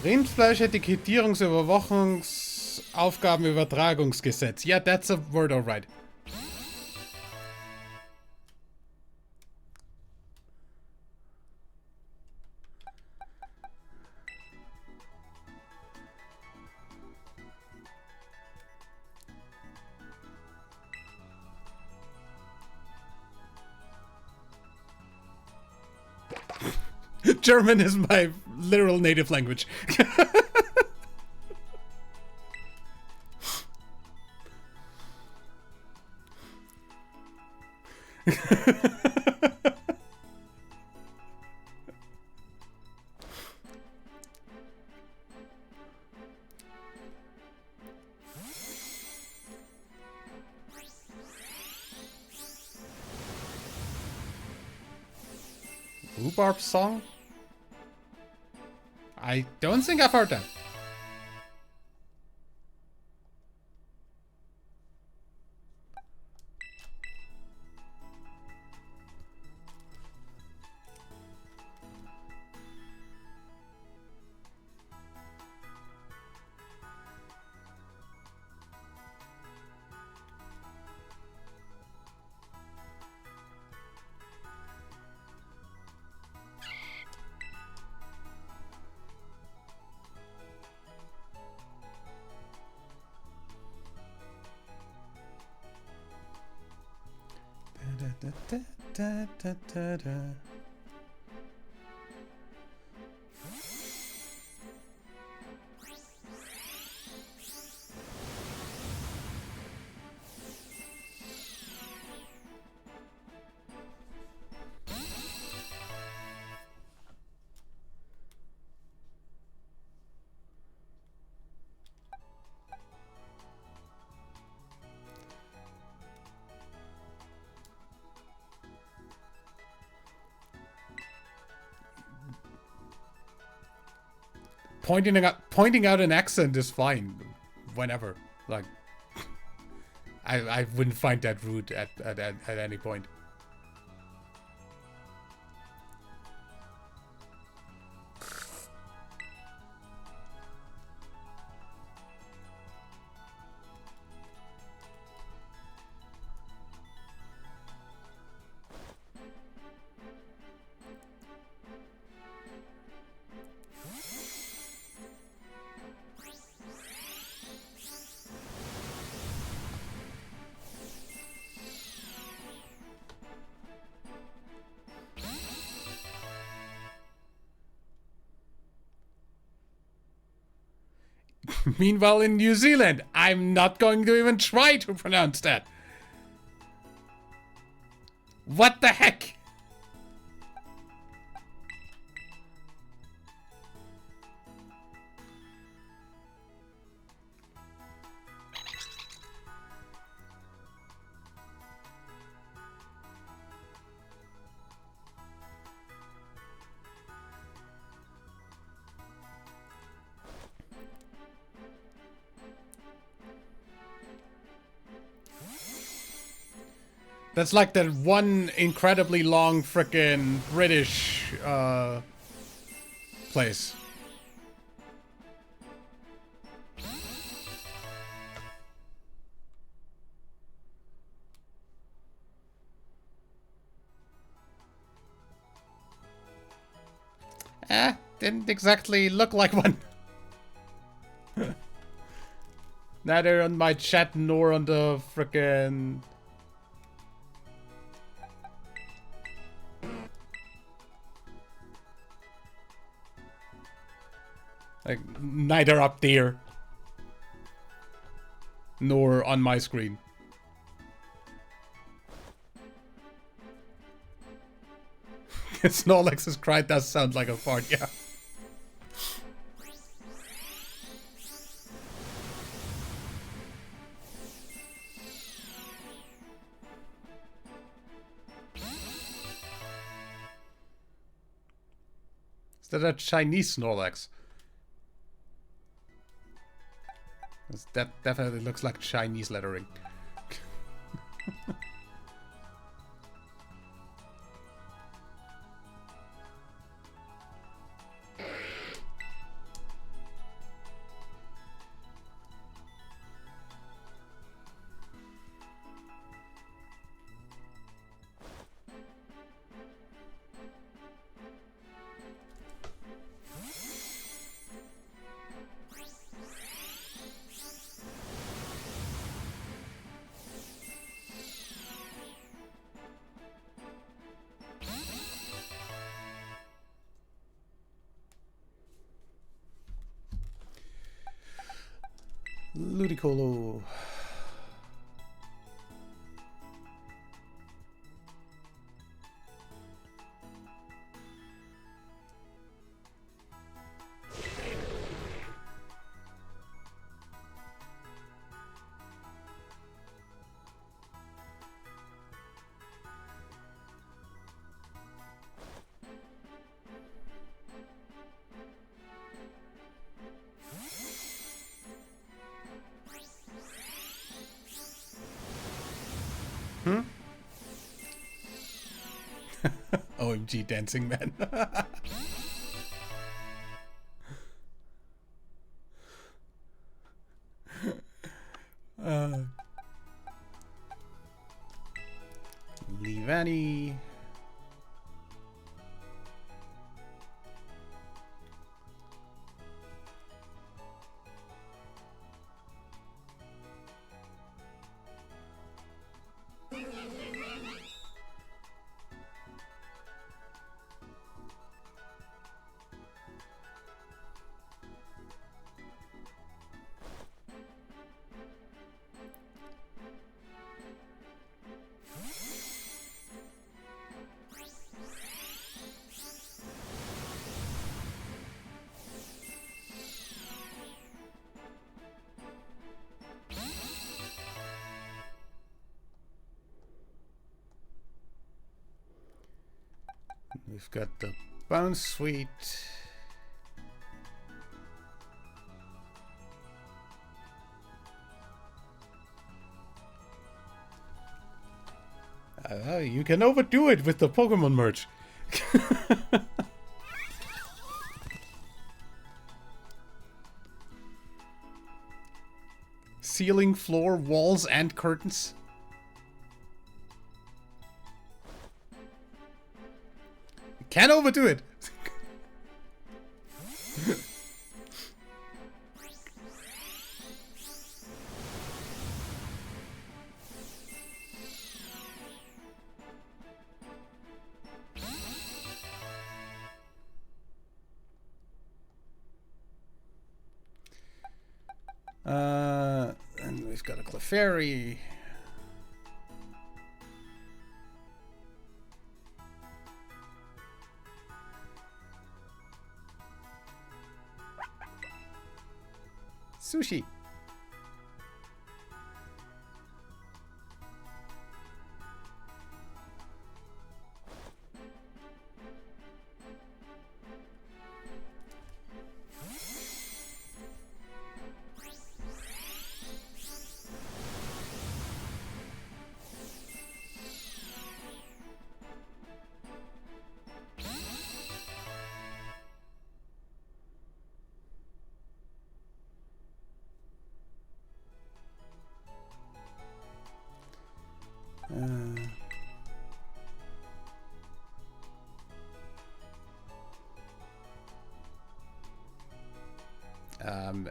Rindfleisch-Etikettierungs-Überwachungsaufgabenübertragungsgesetz. Yeah, that's a word, alright. German is my literal native language. Rhubarb song? I don't think I've heard that. Pointing out an accent is fine, whenever. Like, I wouldn't find that rude at any point. Meanwhile, in New Zealand, I'm not going to even try to pronounce that. What the heck? That's like that one incredibly long frickin' British place. Didn't exactly look like one. Neither on my chat nor on the frickin'... Like, neither up there, nor on my screen. Snorlax's cry does sound like a fart, yeah. Is that a Chinese Snorlax? That definitely looks like Chinese lettering. Ludicolo. OMG dancing man. Levani. We've got the Bone Sweet. You can overdo it with the Pokemon merch. Ceiling, floor, walls, and curtains. You can't overdo it. And we've got a Clefairy. Sushi.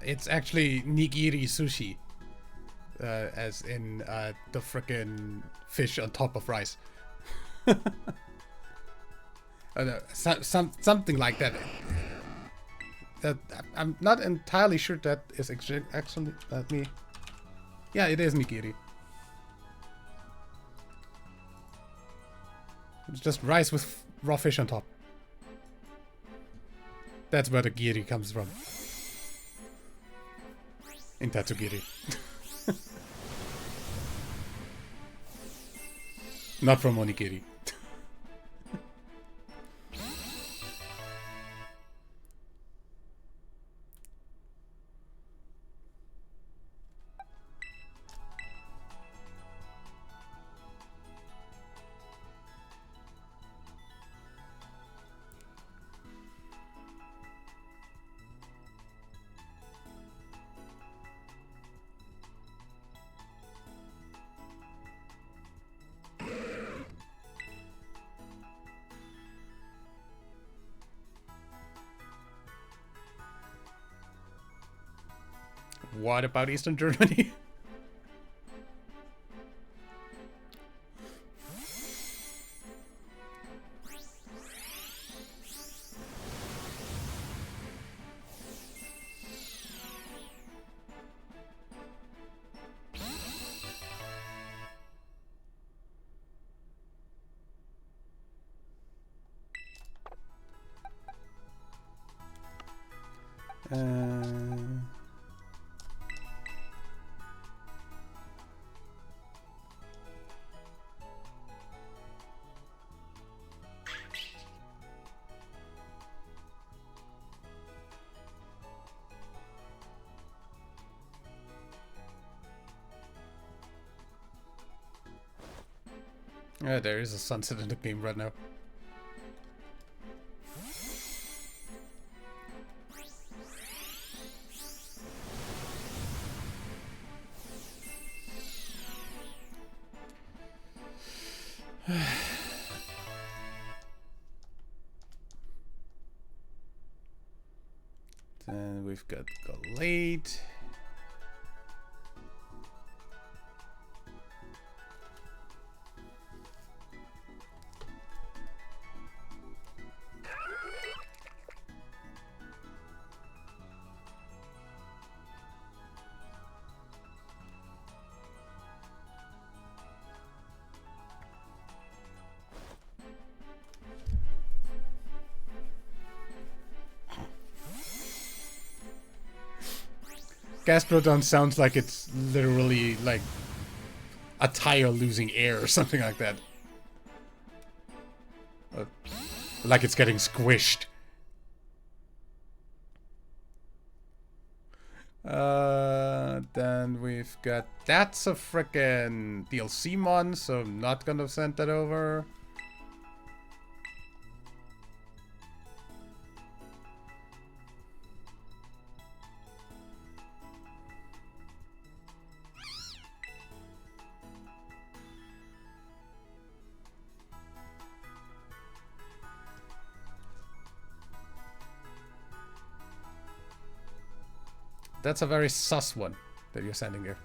It's actually nigiri sushi, as in the frickin' fish on top of rice. Something like that. I'm not entirely sure that is actually. Let me. Yeah, it is nigiri. It's just rice with raw fish on top. That's where the giri comes from. In Tatsugiri. Not from onigiri. What about Eastern Germany? Yeah, there is a sunset in the game right now. Then we've got Galade. Gastrodon sounds like it's literally like a tire losing air or something like that. Like it's getting squished. Then we've got... That's a frickin' DLC mon, so I'm not gonna send that over. That's a very sus one that you're sending here.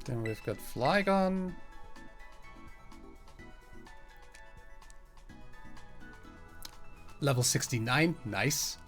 Then we've got Flygon. Level 69, nice.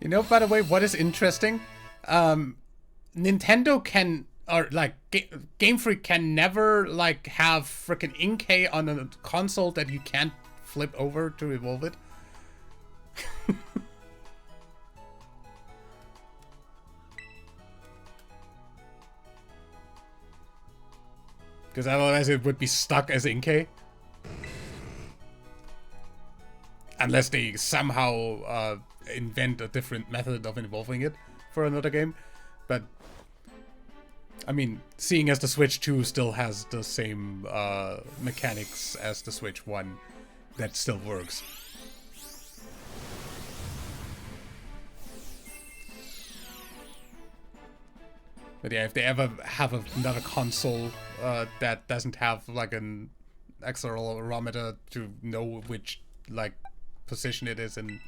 You know, by the way, what is interesting? Nintendo can, or like Game Freak can never like have freaking Inkay on a console that you can't flip over to evolve it. Because otherwise it would be stuck as Inkay. Unless they somehow invent a different method of involving it for another game. But, I mean, seeing as the Switch 2 still has the same mechanics as the Switch 1, that still works. But yeah, if they ever have another console that doesn't have like an accelerometer to know which like position it is in,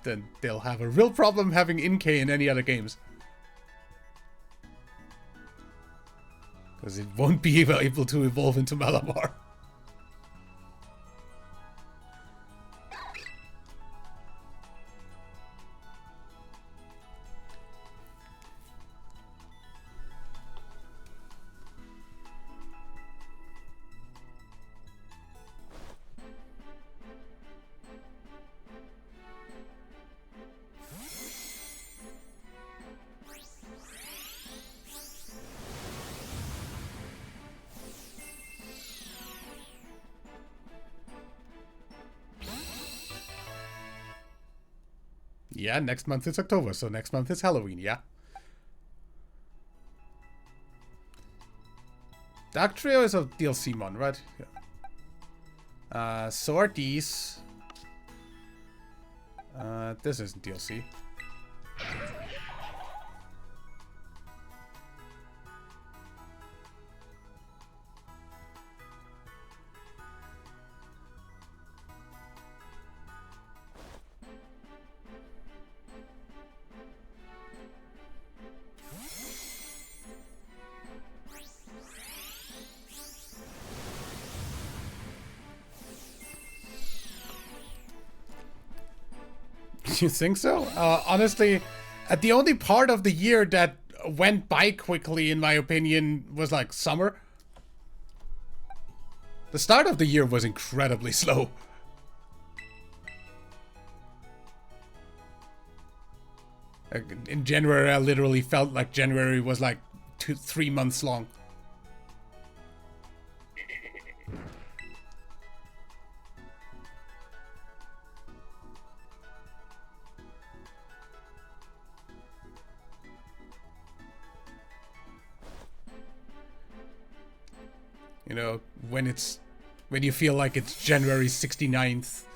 then they'll have a real problem having Inkay in any other games. Because it won't be able to evolve into Malabar. Yeah, next month is October, so next month is Halloween, yeah. Dark Trio is a DLC mon, right? Yeah. So are these. This isn't DLC. You think so? Honestly, the only part of the year that went by quickly, in my opinion, was like summer. The start of the year was incredibly slow. In January, I literally felt like January was like 3 months long. You know, when you feel like it's January 69th.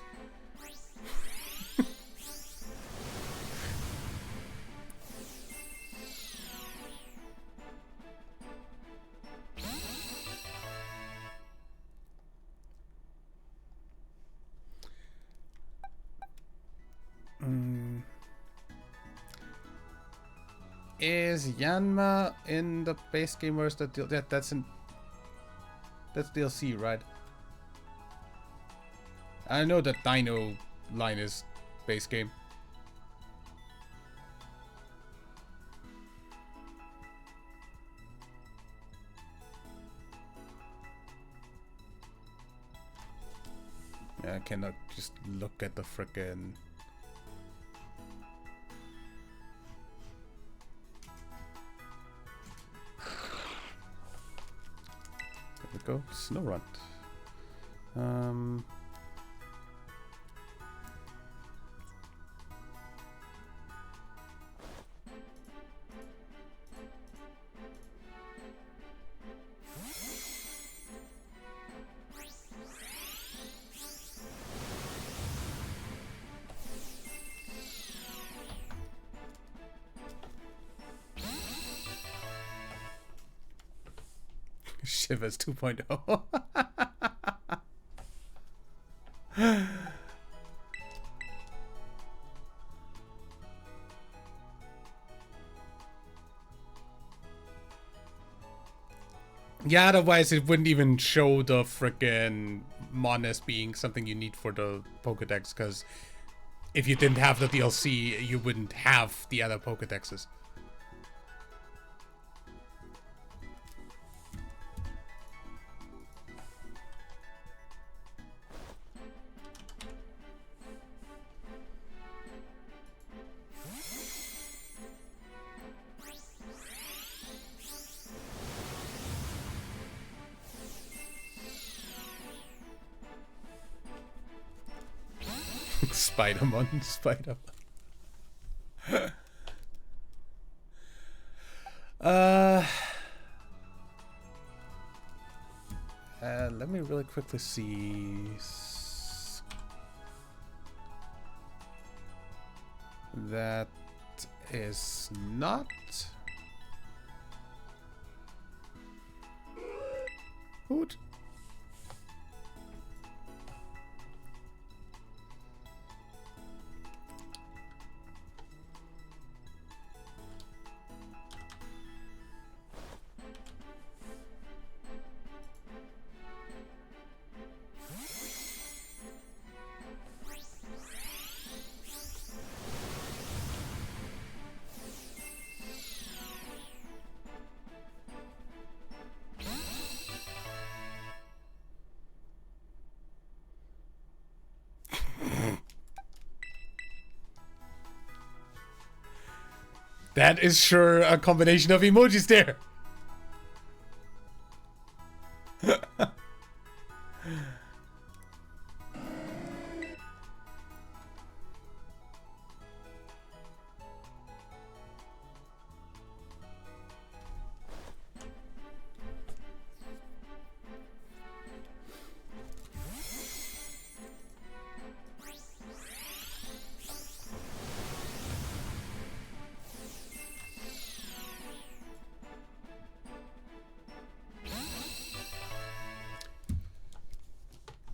Is Yanma in the base game or is that that's DLC, right? I know that Dino line is base game. Yeah, I cannot just look at the frickin'. There we go, Snow Runt. Shivers 2.0. Yeah, otherwise it wouldn't even show the frickin' mon as being something you need for the Pokedex, because if you didn't have the DLC, you wouldn't have the other Pokedexes. Spider-Man. Let me really quickly see. That is not. Hoot. That is sure a combination of emojis there.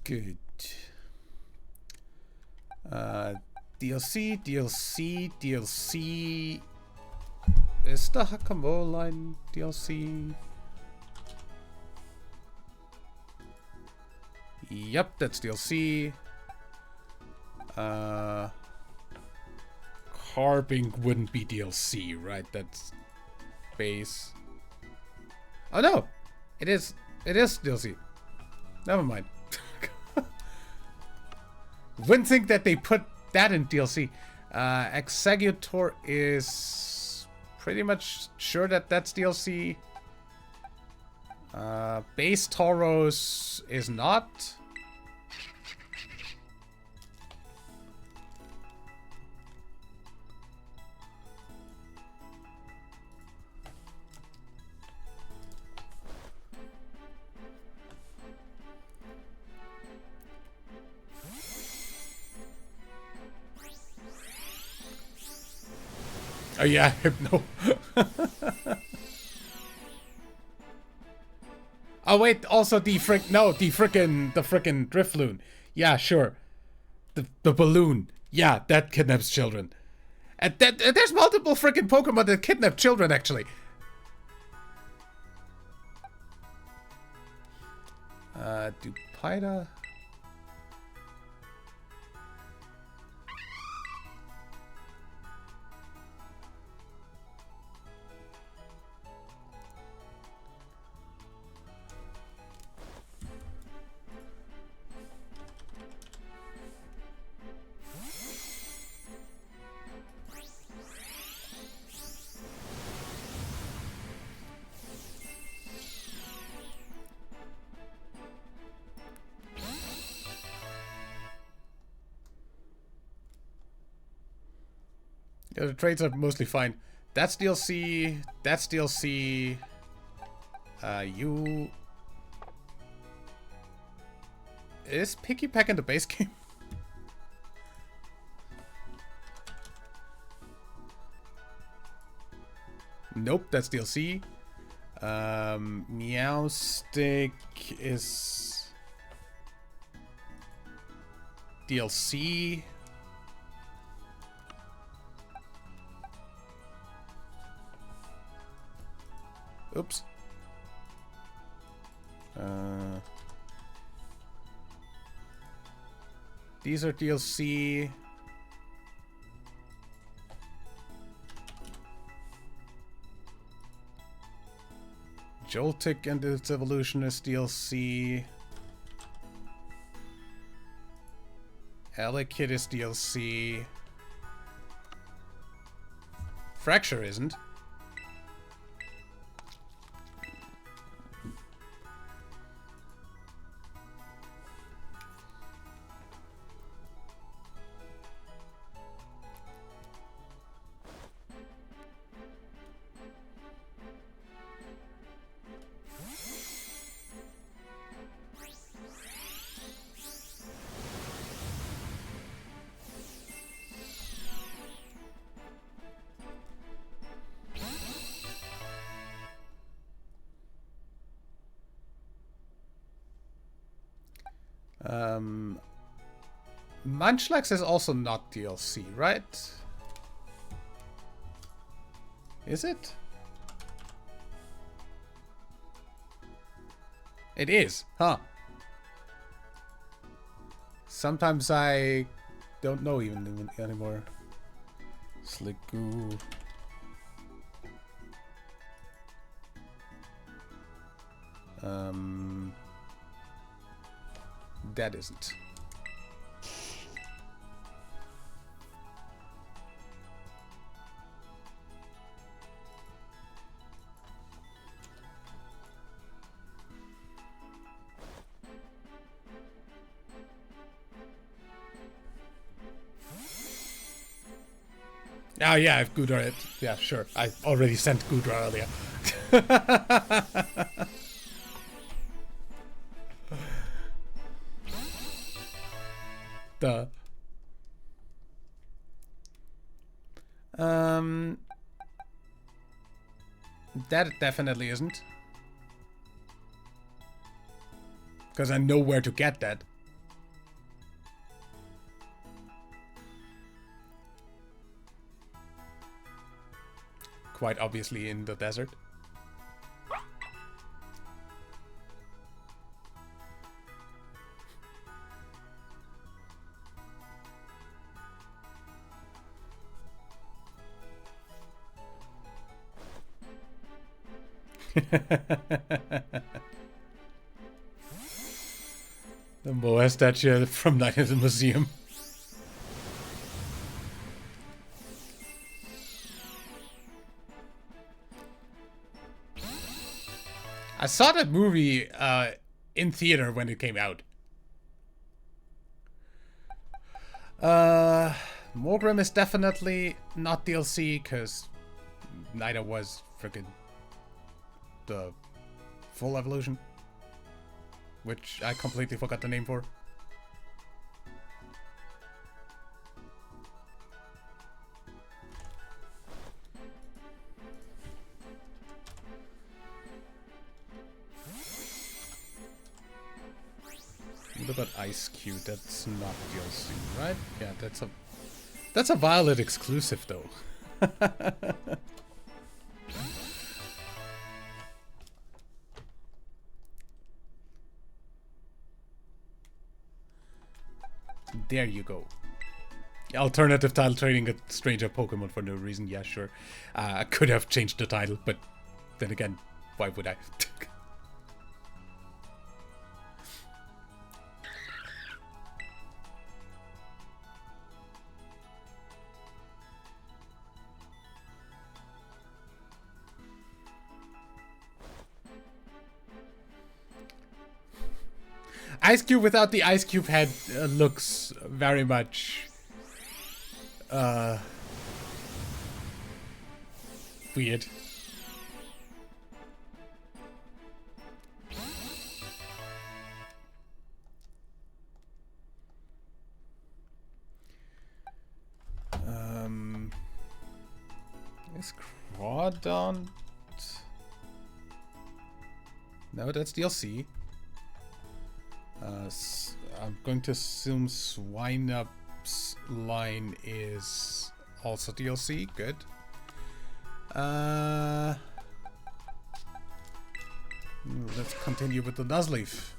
Good. DLC. Is the Hakamo line DLC? Yep, that's DLC. Carving wouldn't be DLC, right? That's base. Oh no! It is DLC. Never mind. Wouldn't think that they put that in DLC. Executor is pretty much sure that that's DLC. Base Tauros is not. Oh yeah, Hypno. Oh wait, also the frickin' Drifloon. Yeah, sure. The balloon. Yeah, that kidnaps children. And there's multiple frickin' Pokemon that kidnap children actually. Dupida. Yeah, the trades are mostly fine. That's DLC. That's DLC. You... Is Picky Pack in the base game? Nope, that's DLC. Meowstick is... DLC. Oops. These are DLC. Joltik and its evolution is DLC. Elekid is DLC. Fracture isn't. Munchlax is also not DLC, right? Is it? It is, huh? Sometimes I don't know even anymore. Sliggoo. That isn't. Oh yeah, I've Goodra it. Yeah, sure. I already sent Goodra earlier. Duh. That definitely isn't. Because I know where to get that. Quite obviously in the desert. The Moa statue from Night in the Museum. I saw that movie in theater when it came out. Morgrim is definitely not DLC, because neither was freaking the full evolution, which I completely forgot the name for. What about Ice Cube? That's not DLC, right? Yeah, that's a Violet exclusive though. There you go. Alternative title trading a stranger Pokemon for no reason. Yeah, sure. I could have changed the title, but then again, why would I? Ice Cube without the Ice Cube head looks very much weird. Is Crawdon? No, that's DLC. I'm going to assume Swinup's line is also DLC. Good. Let's continue with the Nuzleaf.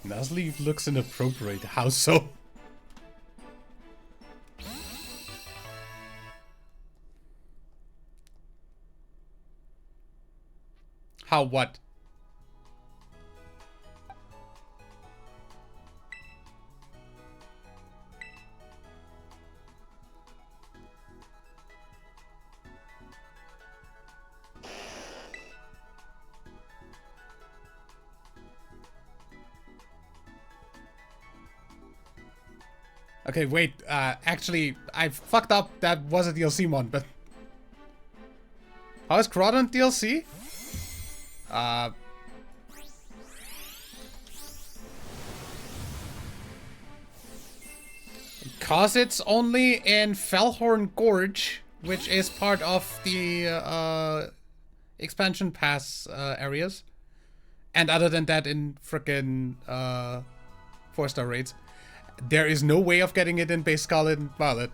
Nuzleaf looks inappropriate. How so? How what? Okay, wait, actually, I fucked up. That was a DLC mod, but... How is Groudon DLC? Cause it's only in Fellhorn Gorge, which is part of the expansion pass areas. And other than that, in frickin' 4-star raids. There is no way of getting it in base Scarlet and Violet.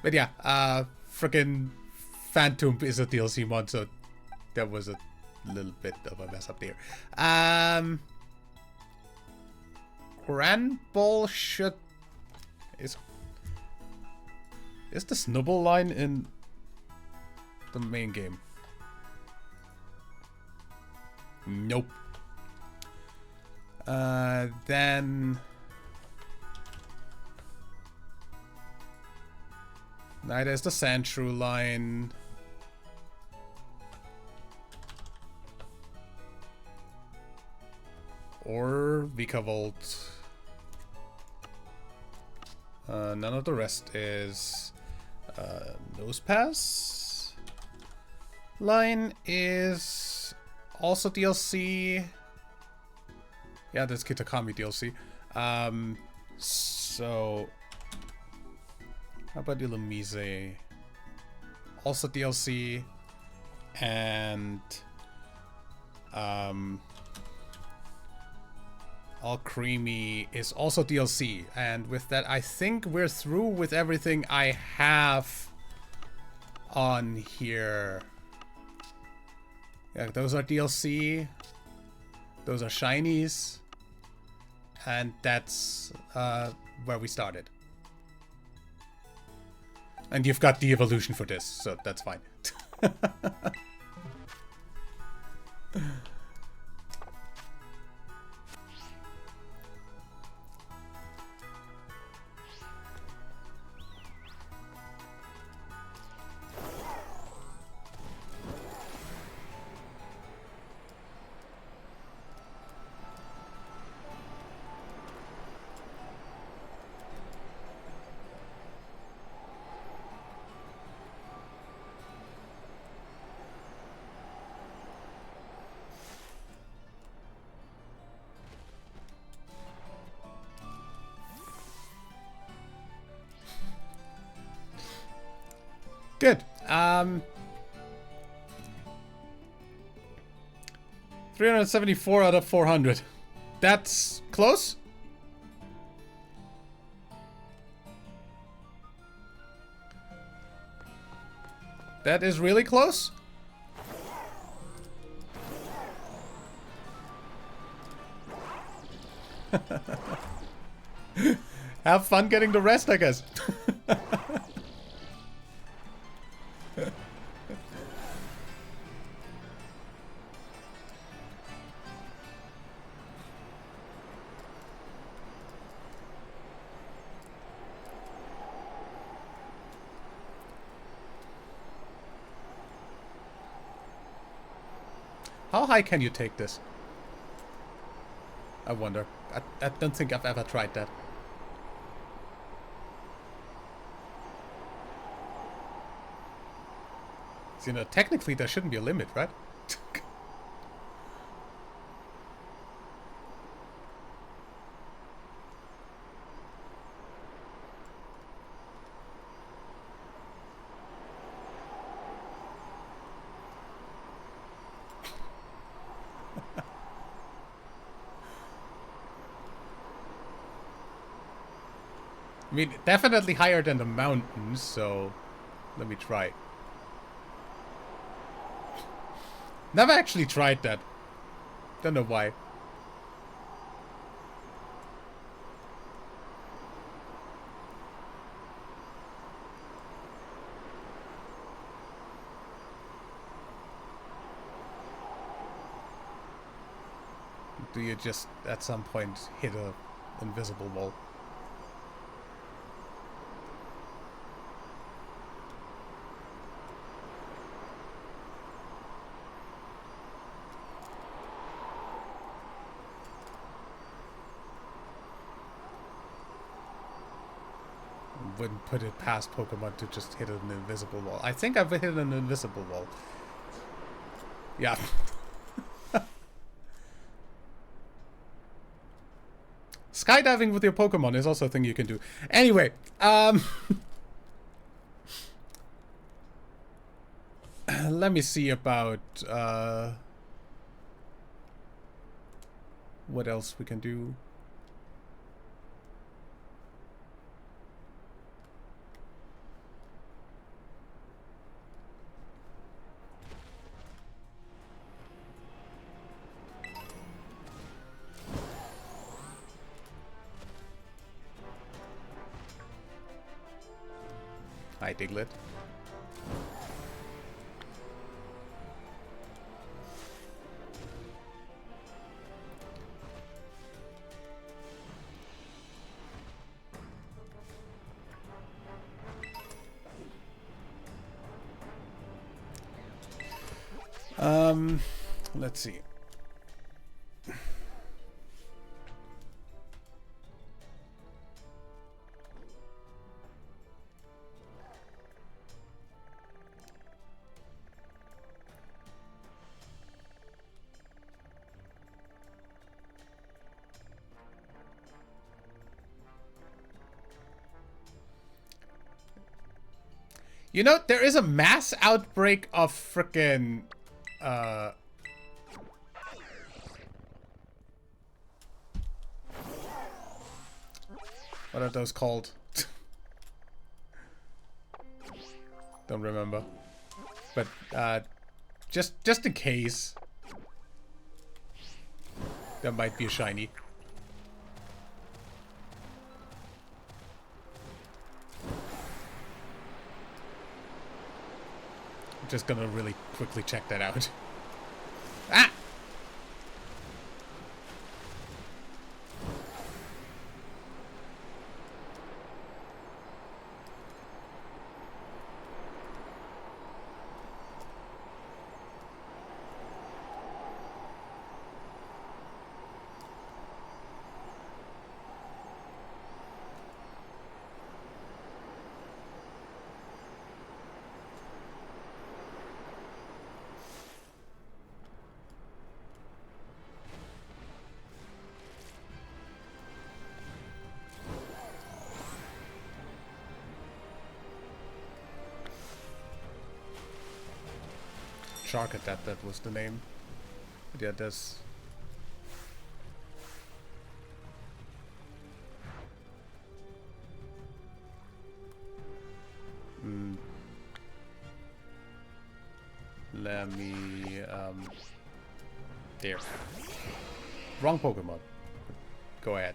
But yeah, frickin' Phantom is a DLC mod, so that was a little bit of a mess up there. Grand Ball should... Is the Snubble line in the main game? Nope. Then... Neither is the Sandshrew line. Or Vikavolt. None of the rest is... Nosepass line is also DLC. Yeah, that's Kitakami DLC. So... How about Illumise? Also DLC. And... All Creamy is also DLC. And with that, I think we're through with everything I have on here. Yeah, those are DLC. Those are shinies. And that's where we started. And you've got the evolution for this, so that's fine. Good. 374 out of 400. That's close. That is really close. Have fun getting the rest, I guess. How high can you take this? I wonder. I don't think I've ever tried that. You know, technically there shouldn't be a limit, right? I mean, definitely higher than the mountains, so let me try. Never actually tried that. Don't know why. Do you just at some point hit a invisible wall? wouldn't put it past Pokemon to just hit an invisible wall. I think I've hit an invisible wall. Yeah. Skydiving with your Pokemon is also a thing you can do. Anyway, let me see about what else we can do. Hi, Diglett. Let's see. You know, there is a mass outbreak of frickin' what are those called? Don't remember. But just in case, there might be a shiny. I'm just gonna really quickly check that out. Ah! Shark Attack, that was the name. But yeah, there's... Let me... There. Wrong Pokemon. Go ahead.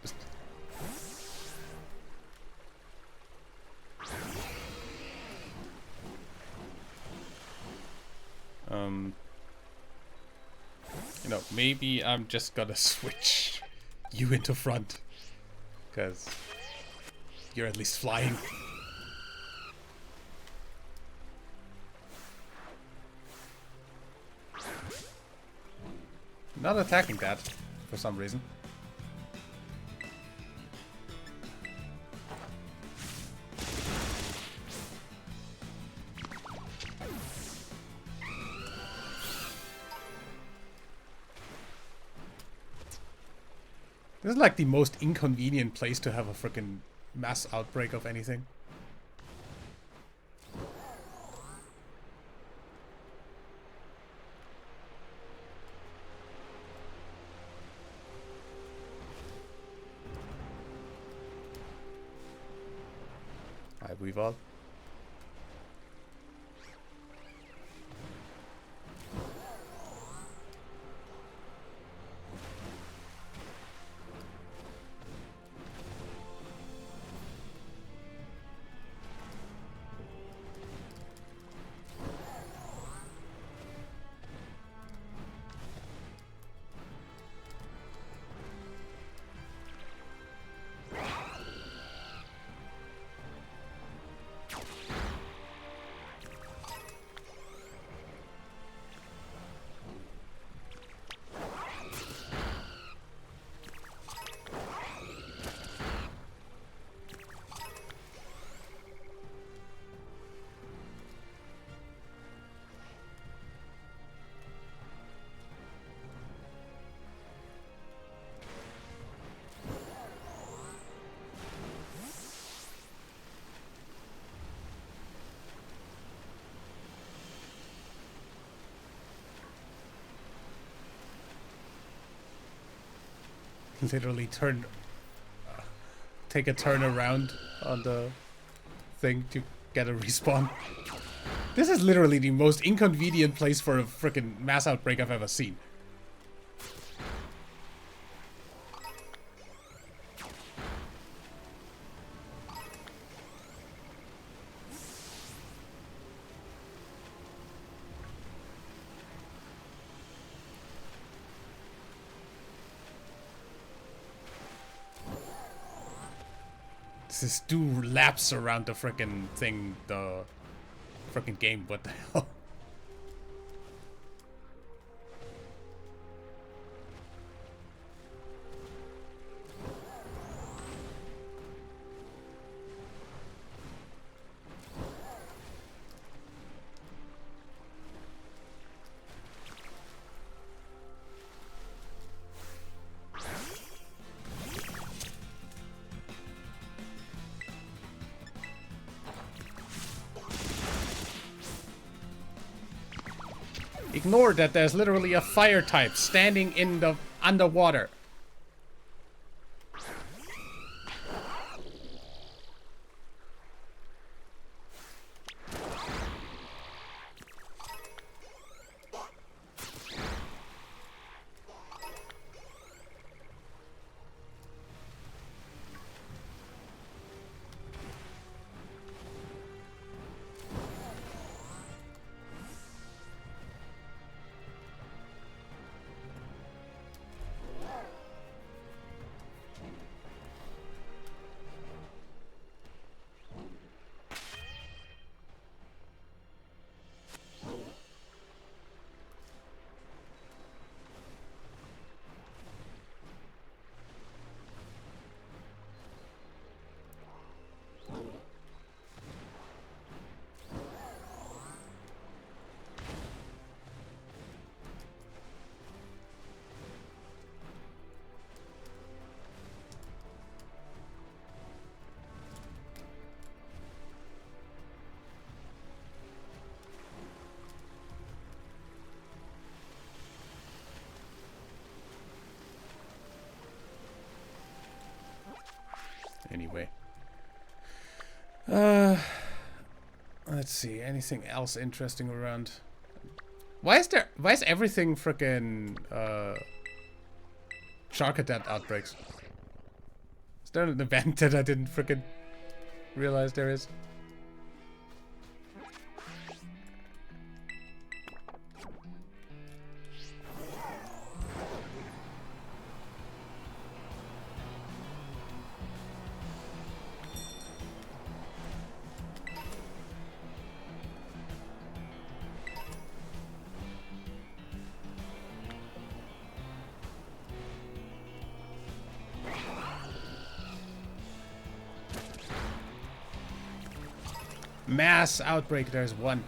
You know, maybe I'm just gonna switch you into front, because you're at least flying. Not attacking that for some reason. This is like the most inconvenient place to have a freaking mass outbreak of anything. Hi, Weavile. literally take a turn around on the thing to get a respawn. This is literally the most inconvenient place for a freaking mass outbreak I've ever seen. This is do laps around the freaking thing, the freaking game. What the hell? Ignore that there's literally a fire type standing in the underwater. Anyway. Let's see. Anything else interesting around? Why is everything frickin' shark attack outbreaks? Is there an event that I didn't frickin' realize there is? Mass outbreak, there's one.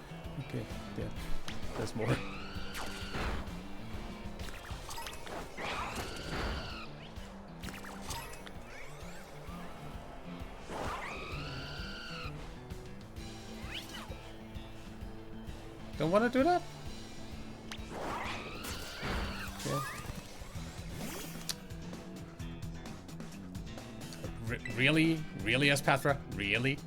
Okay, yeah, there's more. Don't want to do that? Okay. Really? Really, Espathra? Really?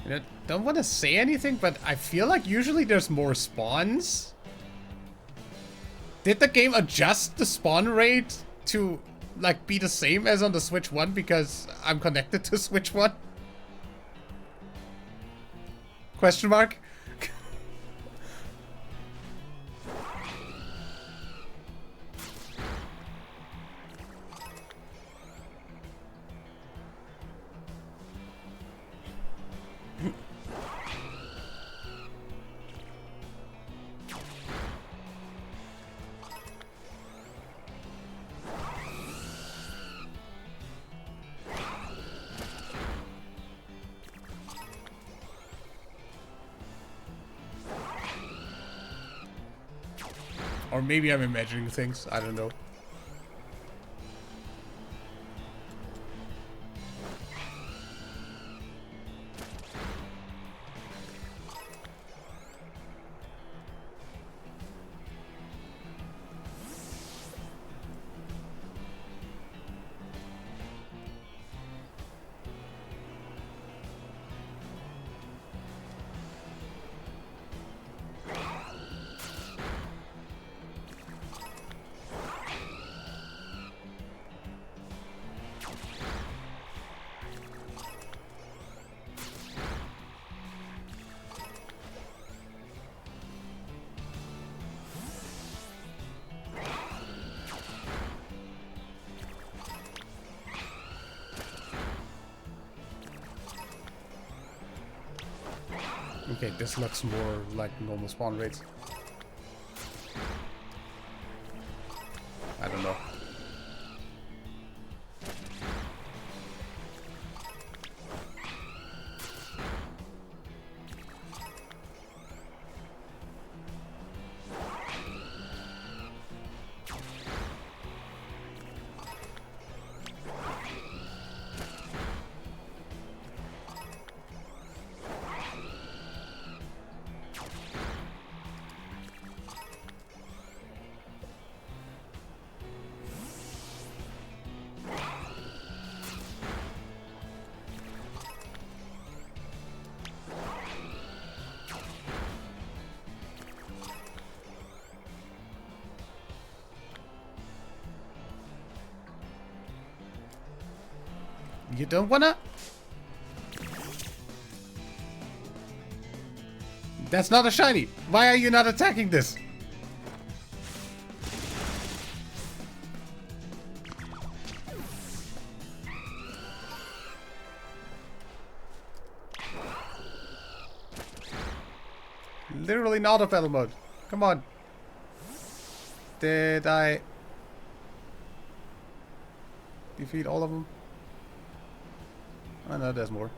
I don't want to say anything, but I feel like usually there's more spawns. Did the game adjust the spawn rate to like be the same as on the Switch 1 because I'm connected to Switch 1? Question mark? Or maybe I'm imagining things. I don't know. Okay, this looks more like normal spawn rates. I don't know. You don't wanna? That's not a shiny. Why are you not attacking this? Literally not a battle mode. Come on. Did I defeat all of them? I know there's more.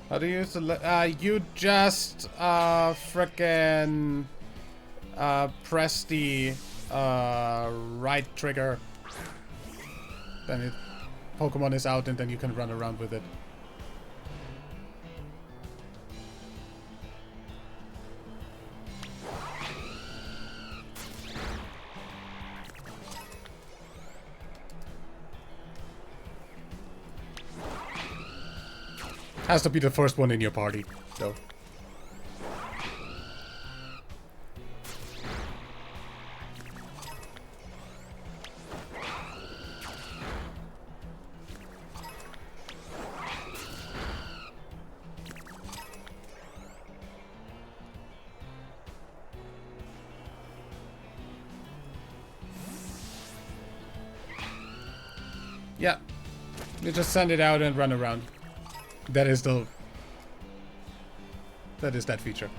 How do you use the you just frickin' press the right trigger. Then it Pokemon is out and then you can run around with it. Has to be the first one in your party, though. Yeah, you just send it out and run around. That is that feature.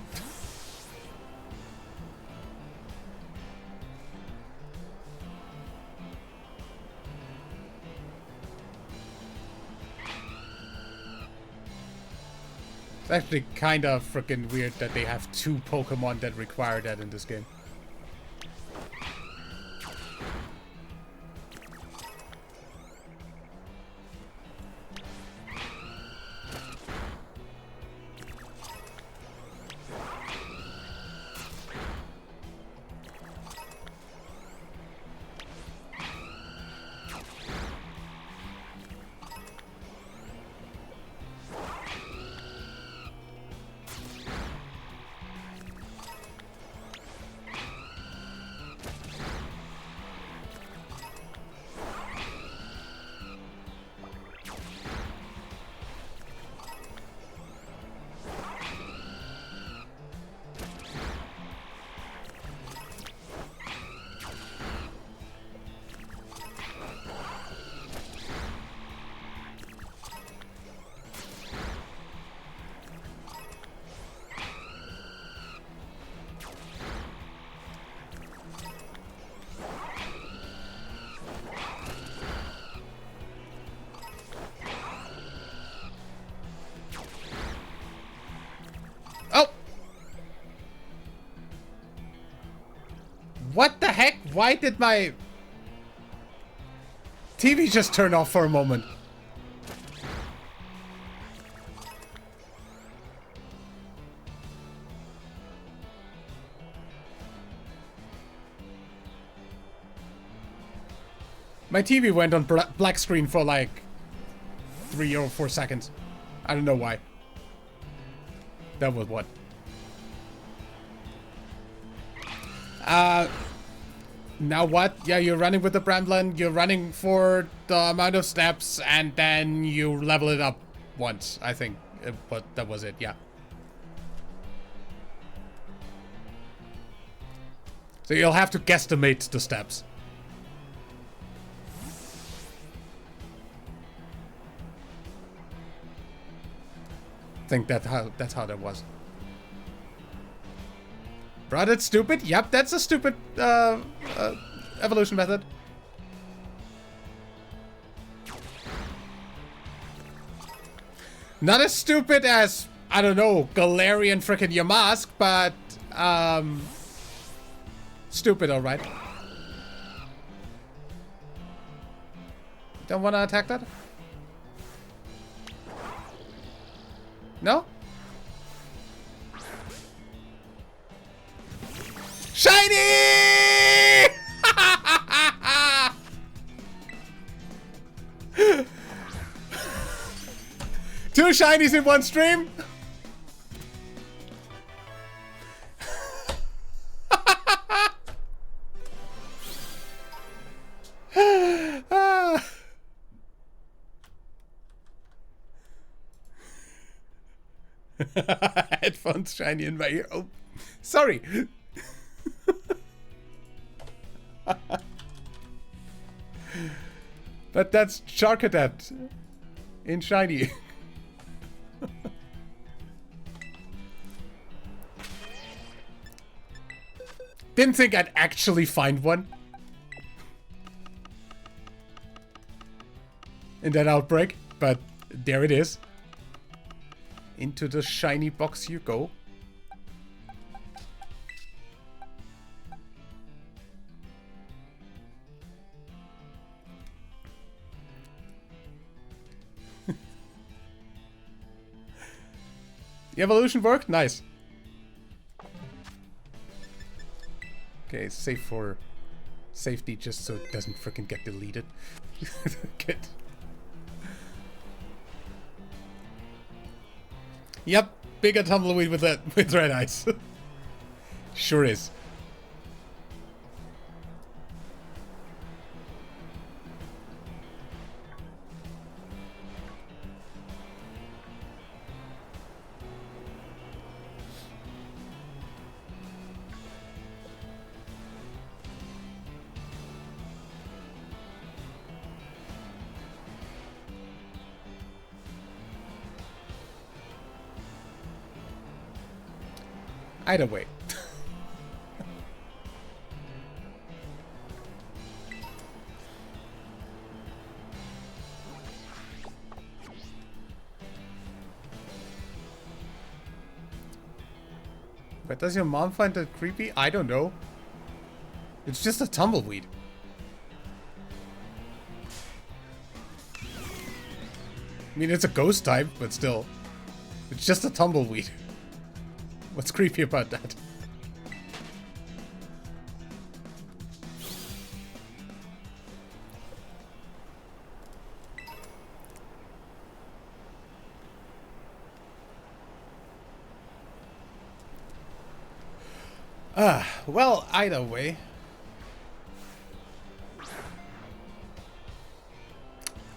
actually kind of freaking weird that they have 2 Pokemon that require that in this game. What the heck? Why did my TV just turn off for a moment? My TV went on black screen for like 3 or 4 seconds. I don't know why. That was what? Now what? Yeah, you're running with the Bramblin, you're running for the amount of steps, and then you level it up once, I think. But that was it, yeah. So you'll have to guesstimate the steps. I think that's how that was. Bro, that's stupid. Yep, that's a stupid evolution method. Not as stupid as, I don't know, Galarian frickin' Yamask, but stupid, alright. Don't wanna attack that? No? Shiny! 2 shinies in one stream? Headphones shiny in my ear. Oh, sorry. But that's Charcadet in shiny. Didn't think I'd actually find one in that outbreak, but there it is. Into the shiny box you go. The evolution worked? Nice. Okay, save for safety just so it doesn't freaking get deleted. Good. Yep, bigger tumbleweed with red eyes. Sure is. Either way. But does your mom find that creepy? I don't know. It's just a tumbleweed. I mean, it's a ghost type, but still. It's just a tumbleweed. What's creepy about that? Well, either way.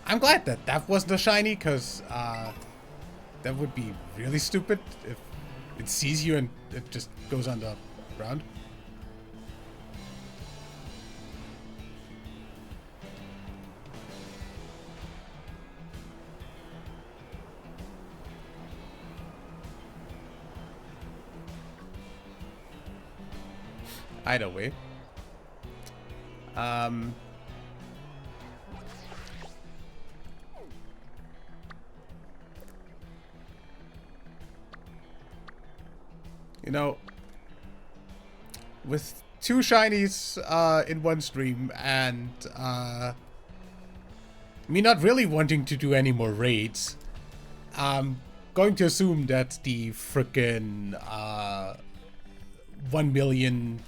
I'm glad that that wasn't a shiny, because that would be really stupid if it sees you and it just goes on the ground. Either way. You know, with 2 shinies in one stream and me not really wanting to do any more raids, I'm going to assume that the frickin' 1 million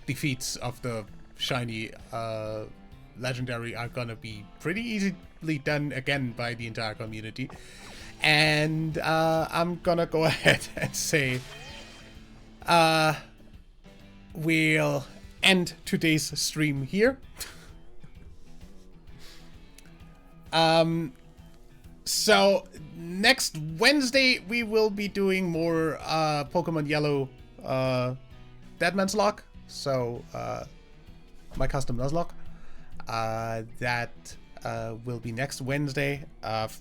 defeats of the shiny legendary are gonna be pretty easily done again by the entire community. And I'm gonna go ahead and say we'll end today's stream here. So next Wednesday we will be doing more Pokemon Yellow Deadman's Lock. So my custom Nuzlocke. That will be next Wednesday.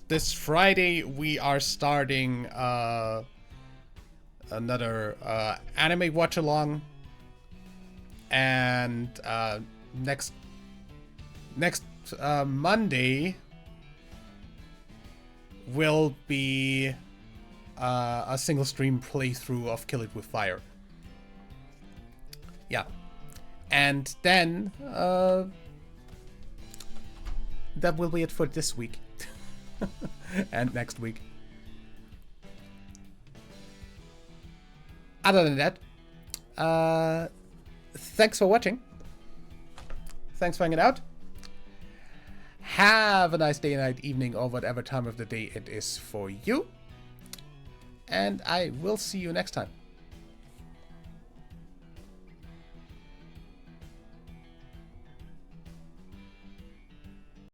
This Friday we are starting another anime watch along, and next Monday will be a single stream playthrough of Kill It With Fire. Yeah, and then that will be it for this week and next week. Other than that, thanks for watching. Thanks for hanging out. Have a nice day, night, evening, or whatever time of the day it is for you. And I will see you next time.